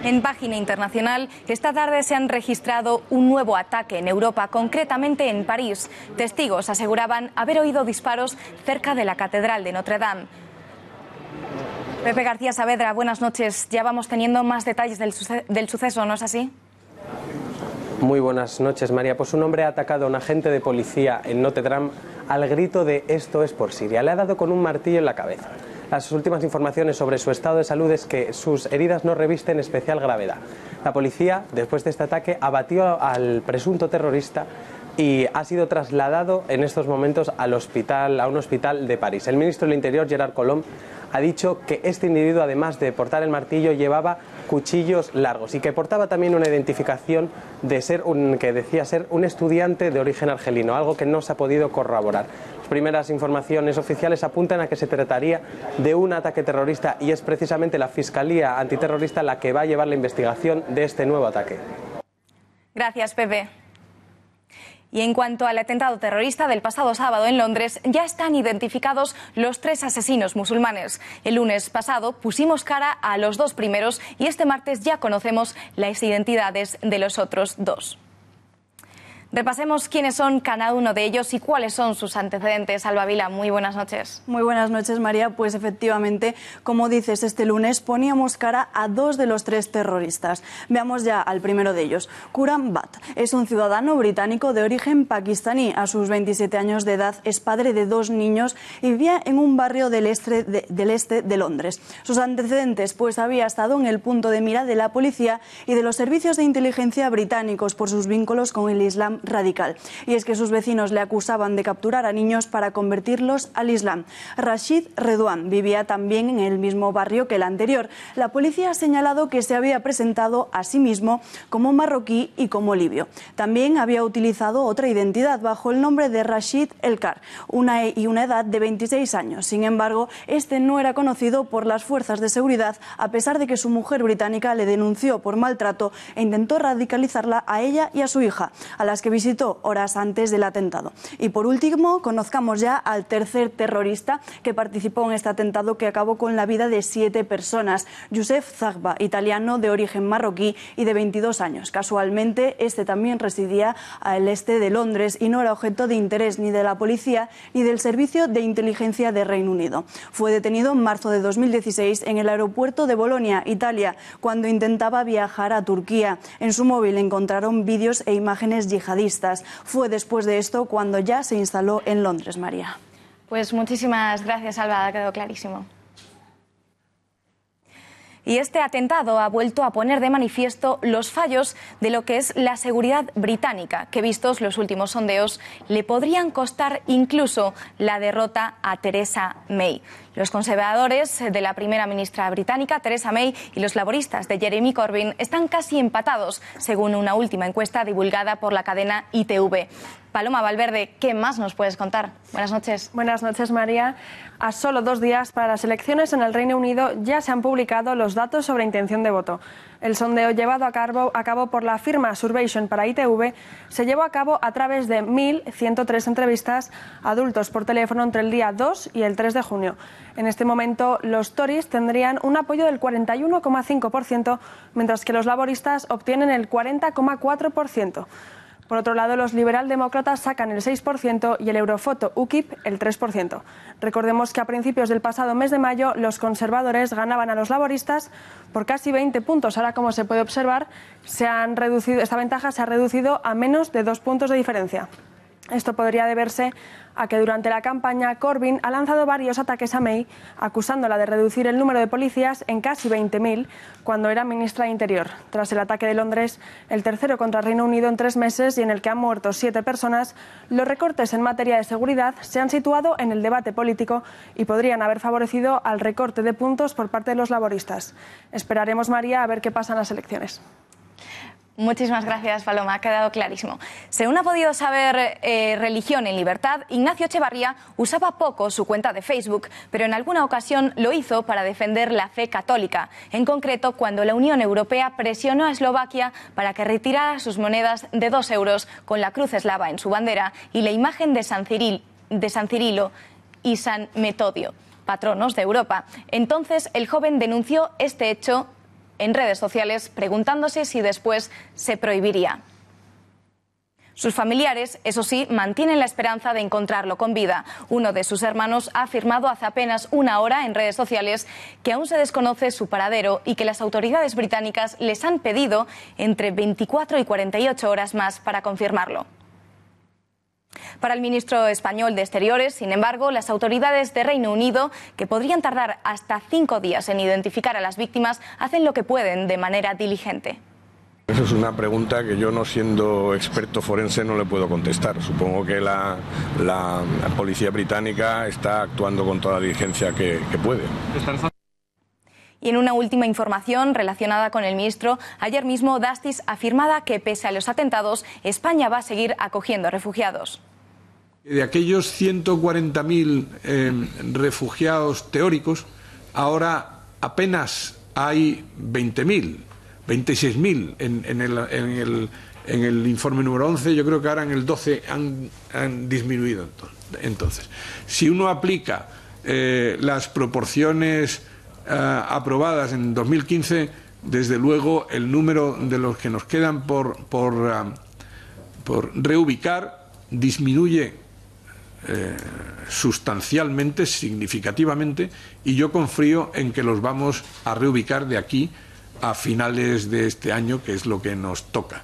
En página internacional, esta tarde se han registrado un nuevo ataque en Europa, concretamente en París. Testigos aseguraban haber oído disparos cerca de la Catedral de Notre Dame. Pepe García Saavedra, buenas noches. Ya vamos teniendo más detalles del suceso, ¿no es así? Muy buenas noches, María. Pues un hombre ha atacado a un agente de policía en Notre Dame al grito de "esto es por Siria". Le ha dado con un martillo en la cabeza. Las últimas informaciones sobre su estado de salud es que sus heridas no revisten especial gravedad. La policía, después de este ataque, abatió al presunto terrorista y ha sido trasladado en estos momentos a un hospital de París. El ministro del Interior, Gerard Collomb, ha dicho que este individuo, además de portar el martillo, llevaba cuchillos largos y que portaba también una identificación que decía ser un estudiante de origen argelino, algo que no se ha podido corroborar. Las primeras informaciones oficiales apuntan a que se trataría de un ataque terrorista y es precisamente la Fiscalía Antiterrorista la que va a llevar la investigación de este nuevo ataque. Gracias, Pepe. Y en cuanto al atentado terrorista del pasado sábado en Londres, ya están identificados los 3 asesinos musulmanes. El lunes pasado pusimos cara a los 2 primeros y este martes ya conocemos las identidades de los otros 2. Repasemos quiénes son cada uno de ellos y cuáles son sus antecedentes. Alba Vila, muy buenas noches. Muy buenas noches, María. Pues efectivamente, como dices, este lunes poníamos cara a 2 de los 3 terroristas. Veamos ya al primero de ellos. Quram Butt es un ciudadano británico de origen pakistaní. A sus 27 años de edad es padre de 2 niños y vivía en un barrio del este de Londres. Sus antecedentes, pues había estado en el punto de mira de la policía y de los servicios de inteligencia británicos por sus vínculos con el Islam radical. Y es que sus vecinos le acusaban de capturar a niños para convertirlos al Islam. Rashid Redouan vivía también en el mismo barrio que el anterior. La policía ha señalado que se había presentado a sí mismo como marroquí y como libio. También había utilizado otra identidad bajo el nombre de Rashid Elkar, una edad de 26 años. Sin embargo, este no era conocido por las fuerzas de seguridad, a pesar de que su mujer británica le denunció por maltrato e intentó radicalizarla a ella y a su hija, a las que visitó horas antes del atentado. Y por último, conozcamos ya al tercer terrorista que participó en este atentado que acabó con la vida de 7 personas. Youssef Zagba, italiano de origen marroquí y de 22 años. Casualmente, este también residía al este de Londres y no era objeto de interés ni de la policía ni del Servicio de Inteligencia de Reino Unido. Fue detenido en marzo de 2016 en el aeropuerto de Bolonia, Italia, cuando intentaba viajar a Turquía. En su móvil encontraron vídeos e imágenes yihadistas. Fue después de esto cuando ya se instaló en Londres, María. Pues muchísimas gracias, Alba, ha quedado clarísimo. Y este atentado ha vuelto a poner de manifiesto los fallos de lo que es la seguridad británica, que vistos los últimos sondeos le podrían costar incluso la derrota a Theresa May. Los conservadores de la primera ministra británica, Theresa May, y los laboristas de Jeremy Corbyn están casi empatados, según una última encuesta divulgada por la cadena ITV. Paloma Valverde, ¿qué más nos puedes contar? Buenas noches. Buenas noches, María. A solo 2 días para las elecciones en el Reino Unido ya se han publicado los datos sobre intención de voto. El sondeo llevado a cabo por la firma Survation para ITV se llevó a cabo a través de 1.103 entrevistas a adultos por teléfono entre el día 2 y el 3 de junio. En este momento, los Tories tendrían un apoyo del 41,5%, mientras que los laboristas obtienen el 40,4%. Por otro lado, los liberaldemócratas sacan el 6% y el eurofoto UKIP el 3%. Recordemos que a principios del pasado mes de mayo los conservadores ganaban a los laboristas por casi 20 puntos. Ahora, como se puede observar, esta ventaja se ha reducido a menos de 2 puntos de diferencia. Esto podría deberse a que durante la campaña Corbyn ha lanzado varios ataques a May, acusándola de reducir el número de policías en casi 20.000 cuando era ministra de Interior. Tras el ataque de Londres, el tercero contra el Reino Unido en 3 meses y en el que han muerto 7 personas, los recortes en materia de seguridad se han situado en el debate político y podrían haber favorecido al recorte de puntos por parte de los laboristas. Esperaremos, María, a ver qué pasa en las elecciones. Muchísimas gracias, Paloma, ha quedado clarísimo. Según ha podido saber Religión en Libertad, Ignacio Echevarría usaba poco su cuenta de Facebook, pero en alguna ocasión lo hizo para defender la fe católica. En concreto, cuando la Unión Europea presionó a Eslovaquia para que retirara sus monedas de 2 euros con la cruz eslava en su bandera y la imagen de San Cirilo y San Metodio, patronos de Europa. Entonces, el joven denunció este hecho en redes sociales preguntándose si después se prohibiría. Sus familiares, eso sí, mantienen la esperanza de encontrarlo con vida. Uno de sus hermanos ha afirmado hace apenas una hora en redes sociales que aún se desconoce su paradero y que las autoridades británicas les han pedido entre 24 y 48 horas más para confirmarlo. Para el ministro español de Exteriores, sin embargo, las autoridades de Reino Unido, que podrían tardar hasta 5 días en identificar a las víctimas, hacen lo que pueden de manera diligente. Esa es una pregunta que yo, no siendo experto forense, no le puedo contestar. Supongo que la policía británica está actuando con toda la diligencia que puede. Y en una última información relacionada con el ministro, ayer mismo Dastis afirmaba que pese a los atentados, España va a seguir acogiendo refugiados. De aquellos 140.000 refugiados teóricos, ahora apenas hay 20.000. 26.000 en el informe número 11, yo creo que ahora en el 12 han disminuido. Entonces, si uno aplica las proporciones aprobadas en 2015, desde luego el número de los que nos quedan por reubicar disminuye sustancialmente, significativamente, y yo confío en que los vamos a reubicar de aquí a finales de este año, que es lo que nos toca.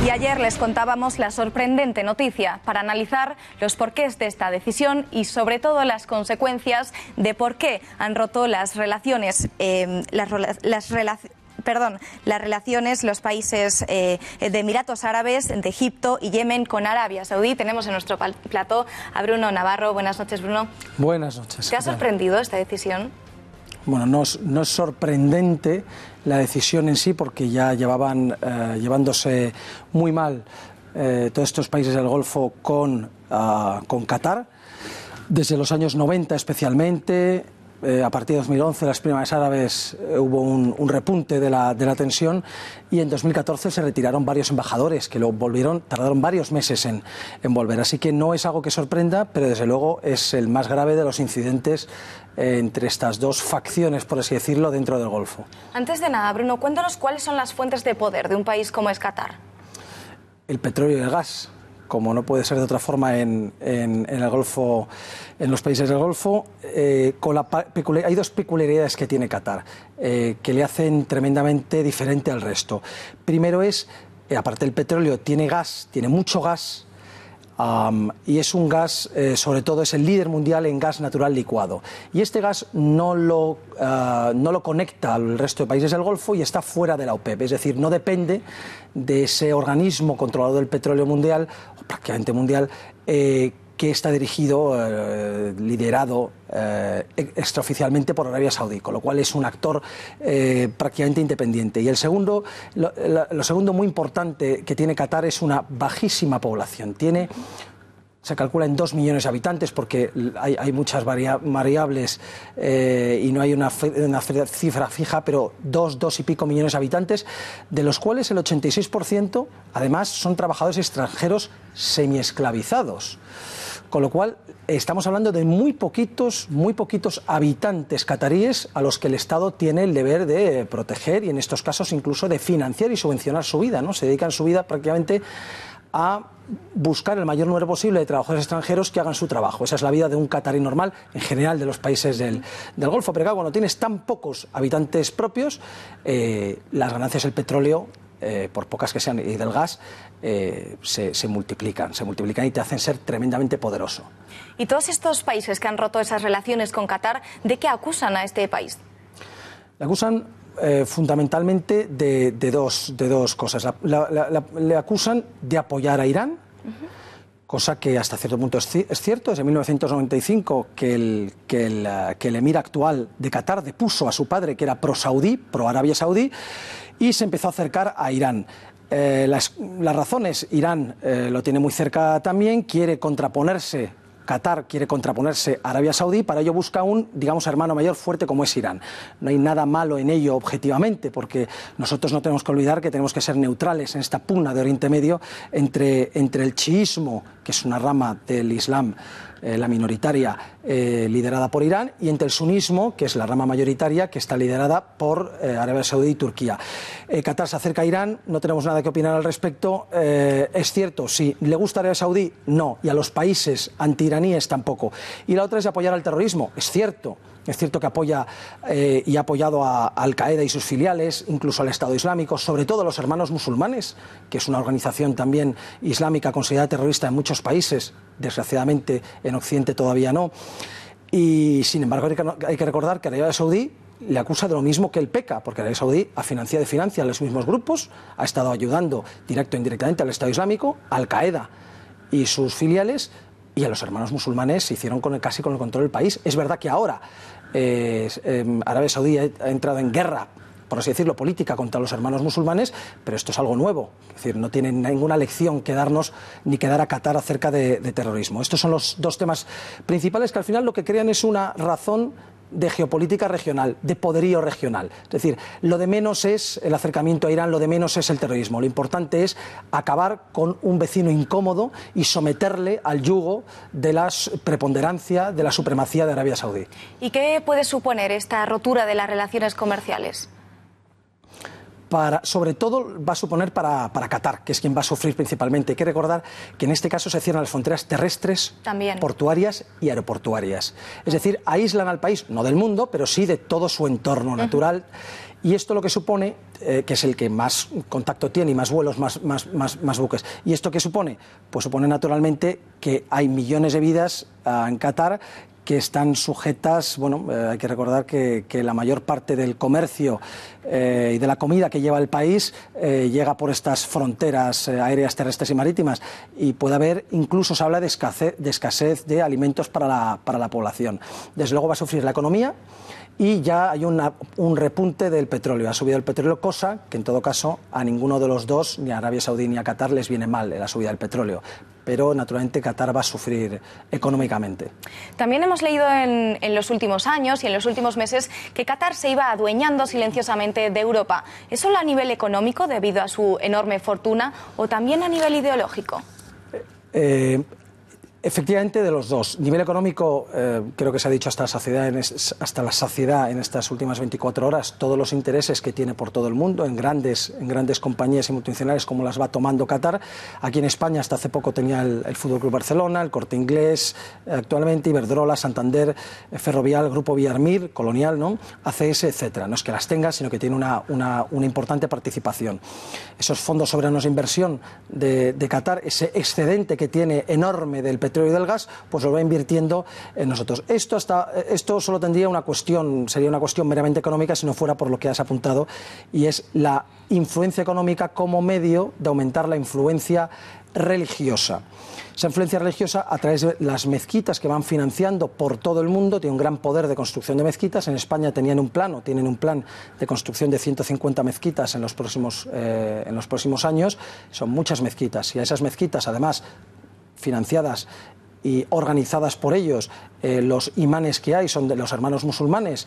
Y ayer les contábamos la sorprendente noticia para analizar los porqués de esta decisión y sobre todo las consecuencias de por qué han roto las relaciones, los países de Emiratos Árabes, de Egipto y Yemen con Arabia Saudí. Tenemos en nuestro plató a Bruno Navarro. Buenas noches, Bruno. Buenas noches. ¿Te ha sorprendido esta decisión? Bueno, no es sorprendente la decisión en sí, porque ya llevaban llevándose muy mal todos estos países del Golfo con Qatar, desde los años 90 especialmente. A partir de 2011, las primaveras árabes, hubo un repunte de la tensión, y en 2014 se retiraron varios embajadores que lo tardaron varios meses en volver. Así que no es algo que sorprenda, pero desde luego es el más grave de los incidentes entre estas dos facciones, por así decirlo, dentro del Golfo. Antes de nada, Bruno, cuéntanos cuáles son las fuentes de poder de un país como es Qatar. El petróleo y el gas, como no puede ser de otra forma en el Golfo, en los países del Golfo. Hay dos peculiaridades que tiene Qatar que le hacen tremendamente diferente al resto. Primero es, aparte del petróleo, tiene gas, tiene mucho gas, y es un gas, sobre todo es el líder mundial en gas natural licuado. Y este gas no lo conecta al resto de países del Golfo y está fuera de la OPEP, es decir, no depende de ese organismo controlador del petróleo mundial, o prácticamente mundial, que está dirigido, liderado extraoficialmente por Arabia Saudí, con lo cual es un actor prácticamente independiente. Y lo segundo muy importante que tiene Qatar es una bajísima población. Se calcula en 2 millones de habitantes, porque hay muchas variables y no hay una cifra fija, pero 2 y pico millones de habitantes, de los cuales el 86% además son trabajadores extranjeros semiesclavizados. Con lo cual estamos hablando de muy poquitos habitantes cataríes a los que el Estado tiene el deber de proteger y, en estos casos, incluso de financiar y subvencionar su vida, ¿no? Se dedican su vida prácticamente a buscar el mayor número posible de trabajadores extranjeros que hagan su trabajo. Esa es la vida de un catarí normal, en general, de los países del Golfo. Pero claro, cuando tienes tan pocos habitantes propios, las ganancias del petróleo, por pocas que sean, y del gas, se multiplican y te hacen ser tremendamente poderoso. ¿Y todos estos países que han roto esas relaciones con Qatar, de qué acusan a este país? Le acusan fundamentalmente de dos cosas. Le acusan de apoyar a Irán, cosa que hasta cierto punto es cierto. Desde 1995 que el emir actual de Qatar depuso a su padre, que era pro-saudí, pro-Arabia Saudí, y se empezó a acercar a Irán. Las razones, Irán lo tiene muy cerca también, Qatar quiere contraponerse a Arabia Saudí, para ello busca un, hermano mayor fuerte como es Irán. No hay nada malo en ello objetivamente, porque nosotros no tenemos que olvidar que tenemos que ser neutrales en esta pugna de Oriente Medio entre el chiismo, que es una rama del Islam, la minoritaria, liderada por Irán, y entre el sunismo, que es la rama mayoritaria, que está liderada por Arabia Saudí y Turquía. Qatar se acerca a Irán, no tenemos nada que opinar al respecto. Es cierto, si le gusta Arabia Saudí, no, y a los países antiiraníes tampoco. Y la otra es apoyar al terrorismo, es cierto. Es cierto que apoya y ha apoyado a Al-Qaeda y sus filiales, incluso al Estado Islámico, sobre todo a los Hermanos Musulmanes, que es una organización también islámica considerada terrorista en muchos países, desgraciadamente en Occidente todavía no. Y sin embargo hay que recordar que Arabia Saudí le acusa de lo mismo que el PECA, porque Arabia Saudí ha financiado y financia a los mismos grupos, ha estado ayudando directo e indirectamente al Estado Islámico, a Al-Qaeda y sus filiales, y a los Hermanos Musulmanes se hicieron casi con el control del país. Es verdad que ahora Arabia Saudí ha entrado en guerra, por así decirlo, política contra los Hermanos Musulmanes, pero esto es algo nuevo. Es decir, no tienen ninguna lección que darnos ni que dar a Qatar acerca de terrorismo. Estos son los dos temas principales que al final lo que crean es una razón de geopolítica regional, de poderío regional. Es decir, lo de menos es el acercamiento a Irán, lo de menos es el terrorismo. Lo importante es acabar con un vecino incómodo y someterle al yugo de la preponderancia, de la supremacía de Arabia Saudí. ¿Y qué puede suponer esta rotura de las relaciones comerciales? Sobre todo va a suponer para Qatar, que es quien va a sufrir principalmente. Hay que recordar que en este caso se cierran las fronteras terrestres, también portuarias y aeroportuarias. Es decir, aíslan al país, no del mundo, pero sí de todo su entorno natural. Y esto lo que supone, que es el que más contacto tiene y más vuelos, más buques. ¿Y esto qué supone? Pues supone naturalmente que hay millones de vidas en Qatar que están sujetas, bueno, hay que recordar que la mayor parte del comercio y de la comida que lleva el país llega por estas fronteras aéreas, terrestres y marítimas, y puede haber, incluso se habla de escasez de alimentos para la población. Desde luego va a sufrir la economía, y ya hay un repunte del petróleo, ha subido el petróleo, cosa que en todo caso a ninguno de los dos, ni a Arabia Saudí ni a Qatar, les viene mal la subida del petróleo, pero naturalmente Qatar va a sufrir económicamente. También hemos leído en los últimos años y en los últimos meses que Qatar se iba adueñando silenciosamente de Europa. ¿Es solo a nivel económico debido a su enorme fortuna o también a nivel ideológico? Efectivamente, de los dos. Nivel económico, creo que se ha dicho hasta la saciedad en estas últimas 24 horas, todos los intereses que tiene por todo el mundo, en grandes compañías y multinacionales como las va tomando Qatar. Aquí en España hasta hace poco tenía el Fútbol Club Barcelona, el Corte Inglés, actualmente Iberdrola, Santander, Ferrovial, Grupo Villarmir, Colonial, ¿no? ACS, etcétera. No es que las tenga, sino que tiene una importante participación. Esos fondos soberanos de inversión de Qatar, ese excedente que tiene enorme del petróleo y del gas, pues lo va invirtiendo en nosotros. Esto solo sería una cuestión meramente económica si no fuera por lo que has apuntado, y es la influencia económica como medio de aumentar la influencia religiosa. Esa influencia religiosa a través de las mezquitas que van financiando por todo el mundo, tiene un gran poder de construcción de mezquitas. En España tienen un plan de construcción de 150 mezquitas en los próximos años. Son muchas mezquitas, y a esas mezquitas, además financiadas y organizadas por ellos, los imanes que hay son de los Hermanos Musulmanes,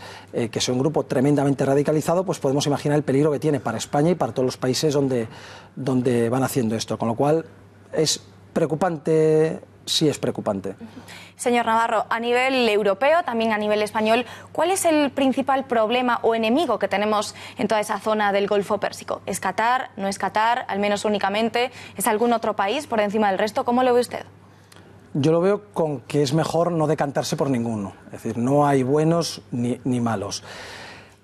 que son un grupo tremendamente radicalizado, pues podemos imaginar el peligro que tiene para España y para todos los países donde van haciendo esto, con lo cual es preocupante, sí es preocupante. Señor Navarro, a nivel europeo, también a nivel español, ¿cuál es el principal problema o enemigo que tenemos en toda esa zona del Golfo Pérsico? ¿Es Qatar? ¿No es Qatar? ¿Al menos únicamente? ¿Es algún otro país por encima del resto? ¿Cómo lo ve usted? Yo lo veo con que es mejor no decantarse por ninguno. Es decir, no hay buenos ni malos.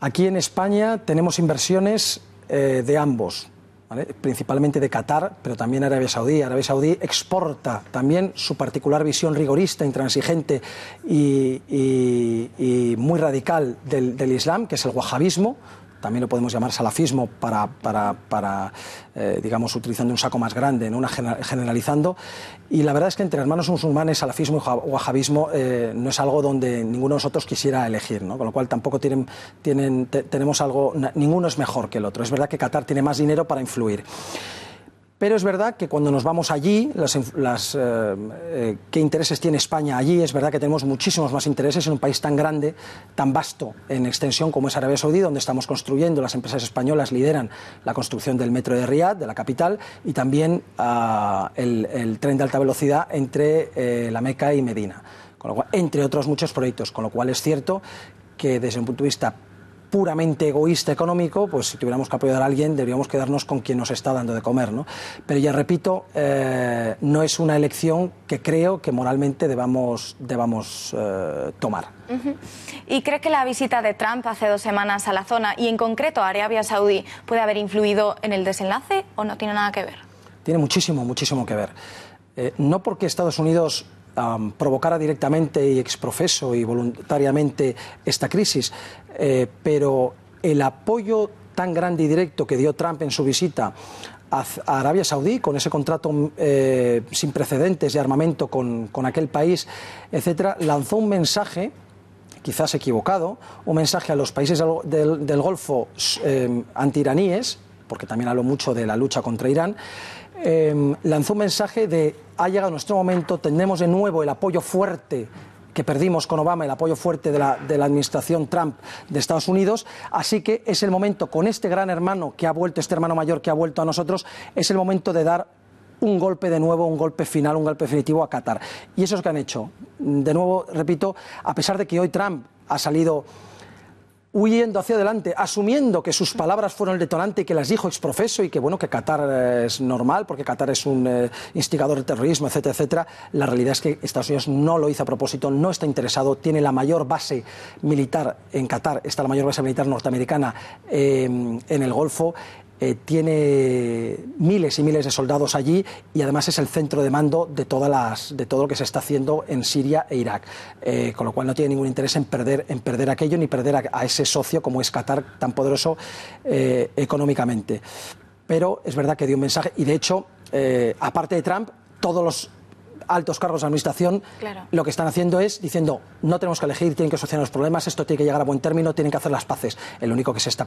Aquí en España tenemos inversiones de ambos, ¿vale? Principalmente de Qatar, pero también Arabia Saudí. Arabia Saudí exporta también su particular visión rigorista, intransigente y muy radical del Islam, que es el wahabismo. También lo podemos llamar salafismo digamos, utilizando un saco más grande, ¿no? Generalizando. Y la verdad es que entre hermanos musulmanes, salafismo y wahabismo no es algo donde ninguno de nosotros quisiera elegir, ¿no? Con lo cual tampoco tenemos algo, ninguno es mejor que el otro. Es verdad que Qatar tiene más dinero para influir. Pero es verdad que cuando nos vamos allí, ¿qué intereses tiene España allí? Es verdad que tenemos muchísimos más intereses en un país tan grande, tan vasto en extensión como es Arabia Saudí, donde estamos construyendo, las empresas españolas lideran la construcción del metro de Riad, de la capital, y también el tren de alta velocidad entre la Meca y Medina. con lo cual, entre otros muchos proyectos, con lo cual es cierto que desde un punto de vista puramente egoísta económico, pues si tuviéramos que apoyar a alguien deberíamos quedarnos con quien nos está dando de comer, ¿no? Pero ya repito, no es una elección que creo que moralmente debamos tomar. ¿Y cree que la visita de Trump hace 2 semanas a la zona y en concreto a Arabia Saudí puede haber influido en el desenlace o no tiene nada que ver? Tiene muchísimo, muchísimo que ver. No porque Estados Unidos provocara directamente y exprofeso y voluntariamente esta crisis, pero el apoyo tan grande y directo que dio Trump en su visita a Arabia Saudí, con ese contrato sin precedentes de armamento con aquel país, etcétera, lanzó un mensaje, quizás equivocado, un mensaje a los países del Golfo antiiraníes, porque también habló mucho de la lucha contra Irán. Lanzó un mensaje de: ha llegado nuestro momento, tenemos de nuevo el apoyo fuerte que perdimos con Obama, el apoyo fuerte de la administración Trump de Estados Unidos, así que es el momento, con este gran hermano que ha vuelto, este hermano mayor que ha vuelto a nosotros, es el momento de dar un golpe de nuevo, un golpe final, un golpe definitivo a Qatar. Y eso es lo que han hecho. De nuevo, repito, a pesar de que hoy Trump ha salido huyendo hacia adelante, asumiendo que sus palabras fueron el detonante y que las dijo exprofeso y que bueno, que Qatar es normal porque Qatar es un instigador de terrorismo, etcétera, etcétera. La realidad es que Estados Unidos no lo hizo a propósito, no está interesado, tiene la mayor base militar en Qatar, está la mayor base militar norteamericana en el Golfo. Tiene miles y miles de soldados allí y además es el centro de mando de todo lo que se está haciendo en Siria e Irak, con lo cual no tiene ningún interés en perder aquello ni perder a ese socio como es Qatar, tan poderoso económicamente. Pero es verdad que dio un mensaje y de hecho, aparte de Trump, todos los altos cargos de administración, claro, lo que están haciendo es diciendo: no tenemos que elegir, tienen que solucionar los problemas, esto tiene que llegar a buen término, tienen que hacer las paces. El único que se está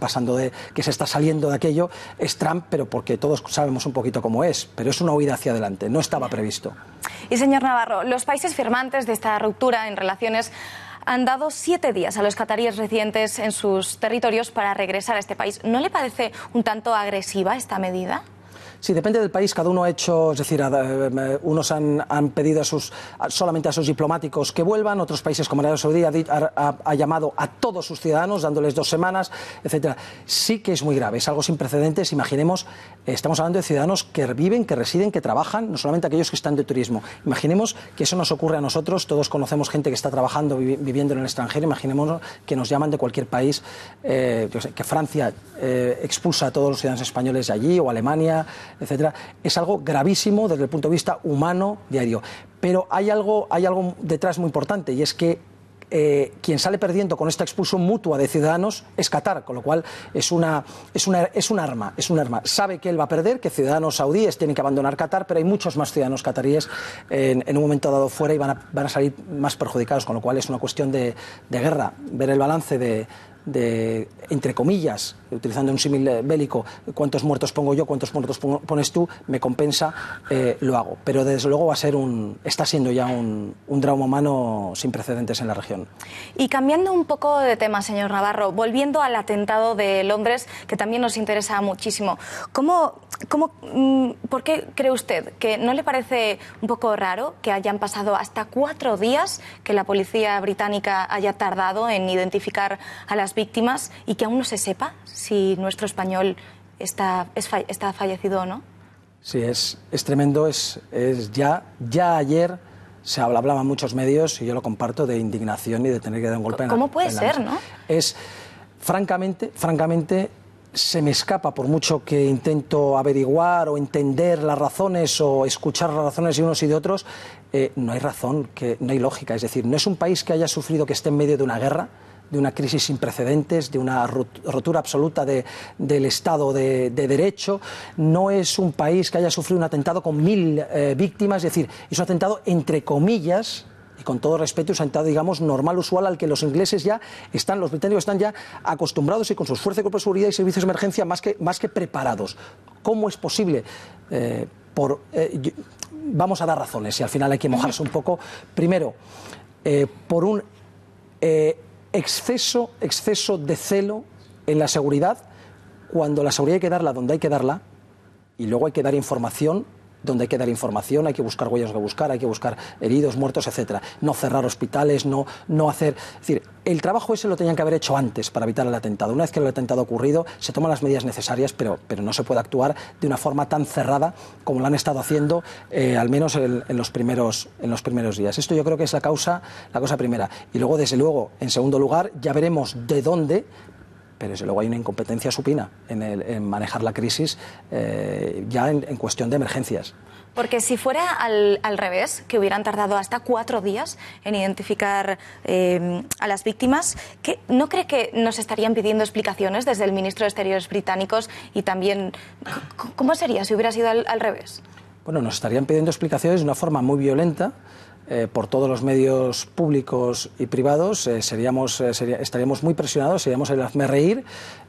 que se está saliendo de aquello es Trump, pero porque todos sabemos un poquito cómo es, pero es una huida hacia adelante, no estaba previsto. Y señor Navarro, los países firmantes de esta ruptura en relaciones han dado 7 días a los cataríes residentes en sus territorios para regresar a este país. ¿No le parece un tanto agresiva esta medida? Sí, depende del país, cada uno ha hecho, es decir, unos han pedido solamente a sus diplomáticos que vuelvan, otros países como Arabia Saudí ha llamado a todos sus ciudadanos dándoles 2 semanas, etcétera. Sí que es muy grave, es algo sin precedentes. Imaginemos, estamos hablando de ciudadanos que viven, que residen, que trabajan, no solamente aquellos que están de turismo. Imaginemos que eso nos ocurre a nosotros, todos conocemos gente que está trabajando, viviendo en el extranjero, imaginemos que nos llaman de cualquier país, que Francia expulsa a todos los ciudadanos españoles de allí, o Alemania, etcétera. Es algo gravísimo desde el punto de vista humano diario. Pero hay algo detrás muy importante, y es que quien sale perdiendo con esta expulsión mutua de ciudadanos es Qatar, con lo cual es un arma. Sabe que él va a perder, que ciudadanos saudíes tienen que abandonar Qatar, pero hay muchos más ciudadanos cataríes en un momento dado fuera y van a salir más perjudicados, con lo cual es una cuestión de guerra. Ver el balance de entre comillas, utilizando un símil bélico, cuántos muertos pongo yo, cuántos muertos pones tú, me compensa, lo hago. Pero desde luego está siendo ya un drama humano sin precedentes en la región. Y cambiando un poco de tema, señor Navarro, volviendo al atentado de Londres, que también nos interesa muchísimo, ¿por qué cree usted que no le parece un poco raro que hayan pasado hasta 4 días que la policía británica haya tardado en identificar a las víctimas y que aún no se sepa si nuestro español está fallecido o no? Sí, es tremendo. Ya ayer se hablaba en muchos medios, y yo lo comparto, de indignación y de tener que dar un golpe en la mesa. ¿Cómo puede ser, no? Francamente, se me escapa, por mucho que intento averiguar o entender las razones o escuchar las razones de unos y de otros, no hay razón, no hay lógica. Es decir, no es un país que haya sufrido, que esté en medio de una guerra, de una crisis sin precedentes, de una rotura absoluta del Estado de Derecho. No es un país que haya sufrido un atentado con 1000 víctimas, es decir, es un atentado entre comillas, y con todo respeto, es un atentado, digamos, normal, usual, al que los ingleses los británicos están ya acostumbrados, y con sus fuerzas de cuerpos de seguridad y servicios de emergencia más que preparados. ¿Cómo es posible? Vamos a dar razones, y al final hay que mojarse un poco. Primero, por un exceso de celo en la seguridad, cuando la seguridad hay que darla donde hay que darla, y luego hay que dar información donde hay que dar información, hay que buscar huellas que buscar, hay que buscar heridos, muertos, etcétera. No cerrar hospitales, no hacer... Es decir, el trabajo ese lo tenían que haber hecho antes para evitar el atentado. Una vez que el atentado ha ocurrido, se toman las medidas necesarias, pero no se puede actuar de una forma tan cerrada como lo han estado haciendo, al menos en los primeros días. Esto yo creo que es la causa primera. Y luego, desde luego, en segundo lugar, ya veremos de dónde, pero desde luego hay una incompetencia supina en manejar la crisis ya en cuestión de emergencias. Porque si fuera al revés, que hubieran tardado hasta 4 días en identificar a las víctimas, ¿no cree que nos estarían pidiendo explicaciones desde el ministro de Exteriores británicos? Y también, ¿cómo sería si hubiera sido al revés? Bueno, nos estarían pidiendo explicaciones de una forma muy violenta. Por todos los medios públicos y privados, estaríamos muy presionados, seríamos el hazmerreír.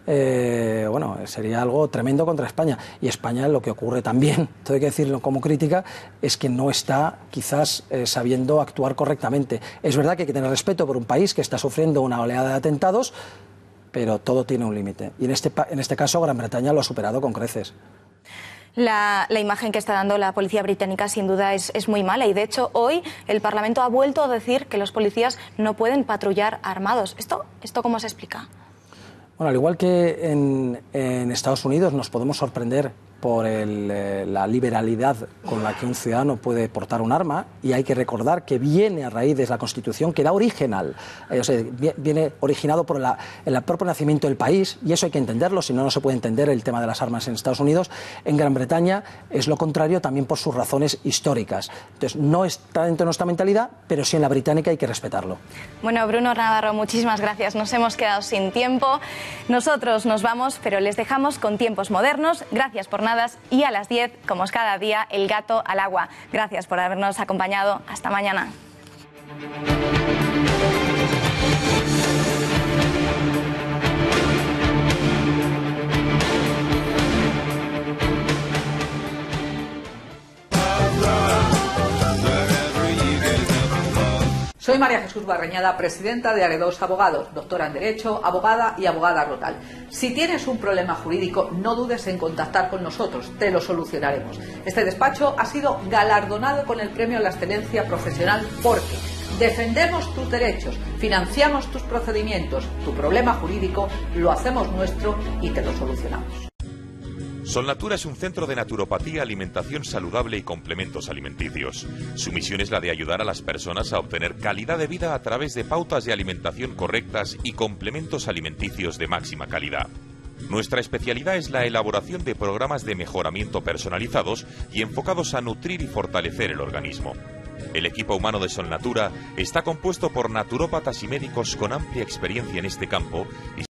Bueno, sería algo tremendo contra España. Y España, lo que ocurre también, todo hay que decirlo como crítica, es que no está quizás sabiendo actuar correctamente. Es verdad que hay que tener respeto por un país que está sufriendo una oleada de atentados, pero todo tiene un límite. Y en este caso Gran Bretaña lo ha superado con creces. La imagen que está dando la policía británica sin duda es muy mala, y de hecho hoy el Parlamento ha vuelto a decir que los policías no pueden patrullar armados. ¿Esto cómo se explica? Bueno, al igual que en Estados Unidos nos podemos sorprender por la liberalidad con la que un ciudadano puede portar un arma, y hay que recordar que viene a raíz de la Constitución que da origen viene originado por el propio nacimiento del país, y eso hay que entenderlo, si no, no se puede entender el tema de las armas en Estados Unidos. En Gran Bretaña es lo contrario, también por sus razones históricas. Entonces, no está dentro de nuestra mentalidad, pero sí en la británica, hay que respetarlo. Bueno, Bruno Navarro, muchísimas gracias. Nos hemos quedado sin tiempo. Nosotros nos vamos, pero les dejamos con tiempos modernos. Gracias por nada. Y a las 10, como es cada día, el gato al agua. Gracias por habernos acompañado. Hasta mañana. Soy María Jesús Barreñada, presidenta de Aredos Abogados, doctora en Derecho, abogada y abogada rural. Si tienes un problema jurídico, no dudes en contactar con nosotros, te lo solucionaremos. Este despacho ha sido galardonado con el Premio a la Excelencia Profesional porque defendemos tus derechos, financiamos tus procedimientos, tu problema jurídico lo hacemos nuestro y te lo solucionamos. Solnatura es un centro de naturopatía, alimentación saludable y complementos alimenticios. Su misión es la de ayudar a las personas a obtener calidad de vida a través de pautas de alimentación correctas y complementos alimenticios de máxima calidad. Nuestra especialidad es la elaboración de programas de mejoramiento personalizados y enfocados a nutrir y fortalecer el organismo. El equipo humano de Solnatura está compuesto por naturópatas y médicos con amplia experiencia en este campo y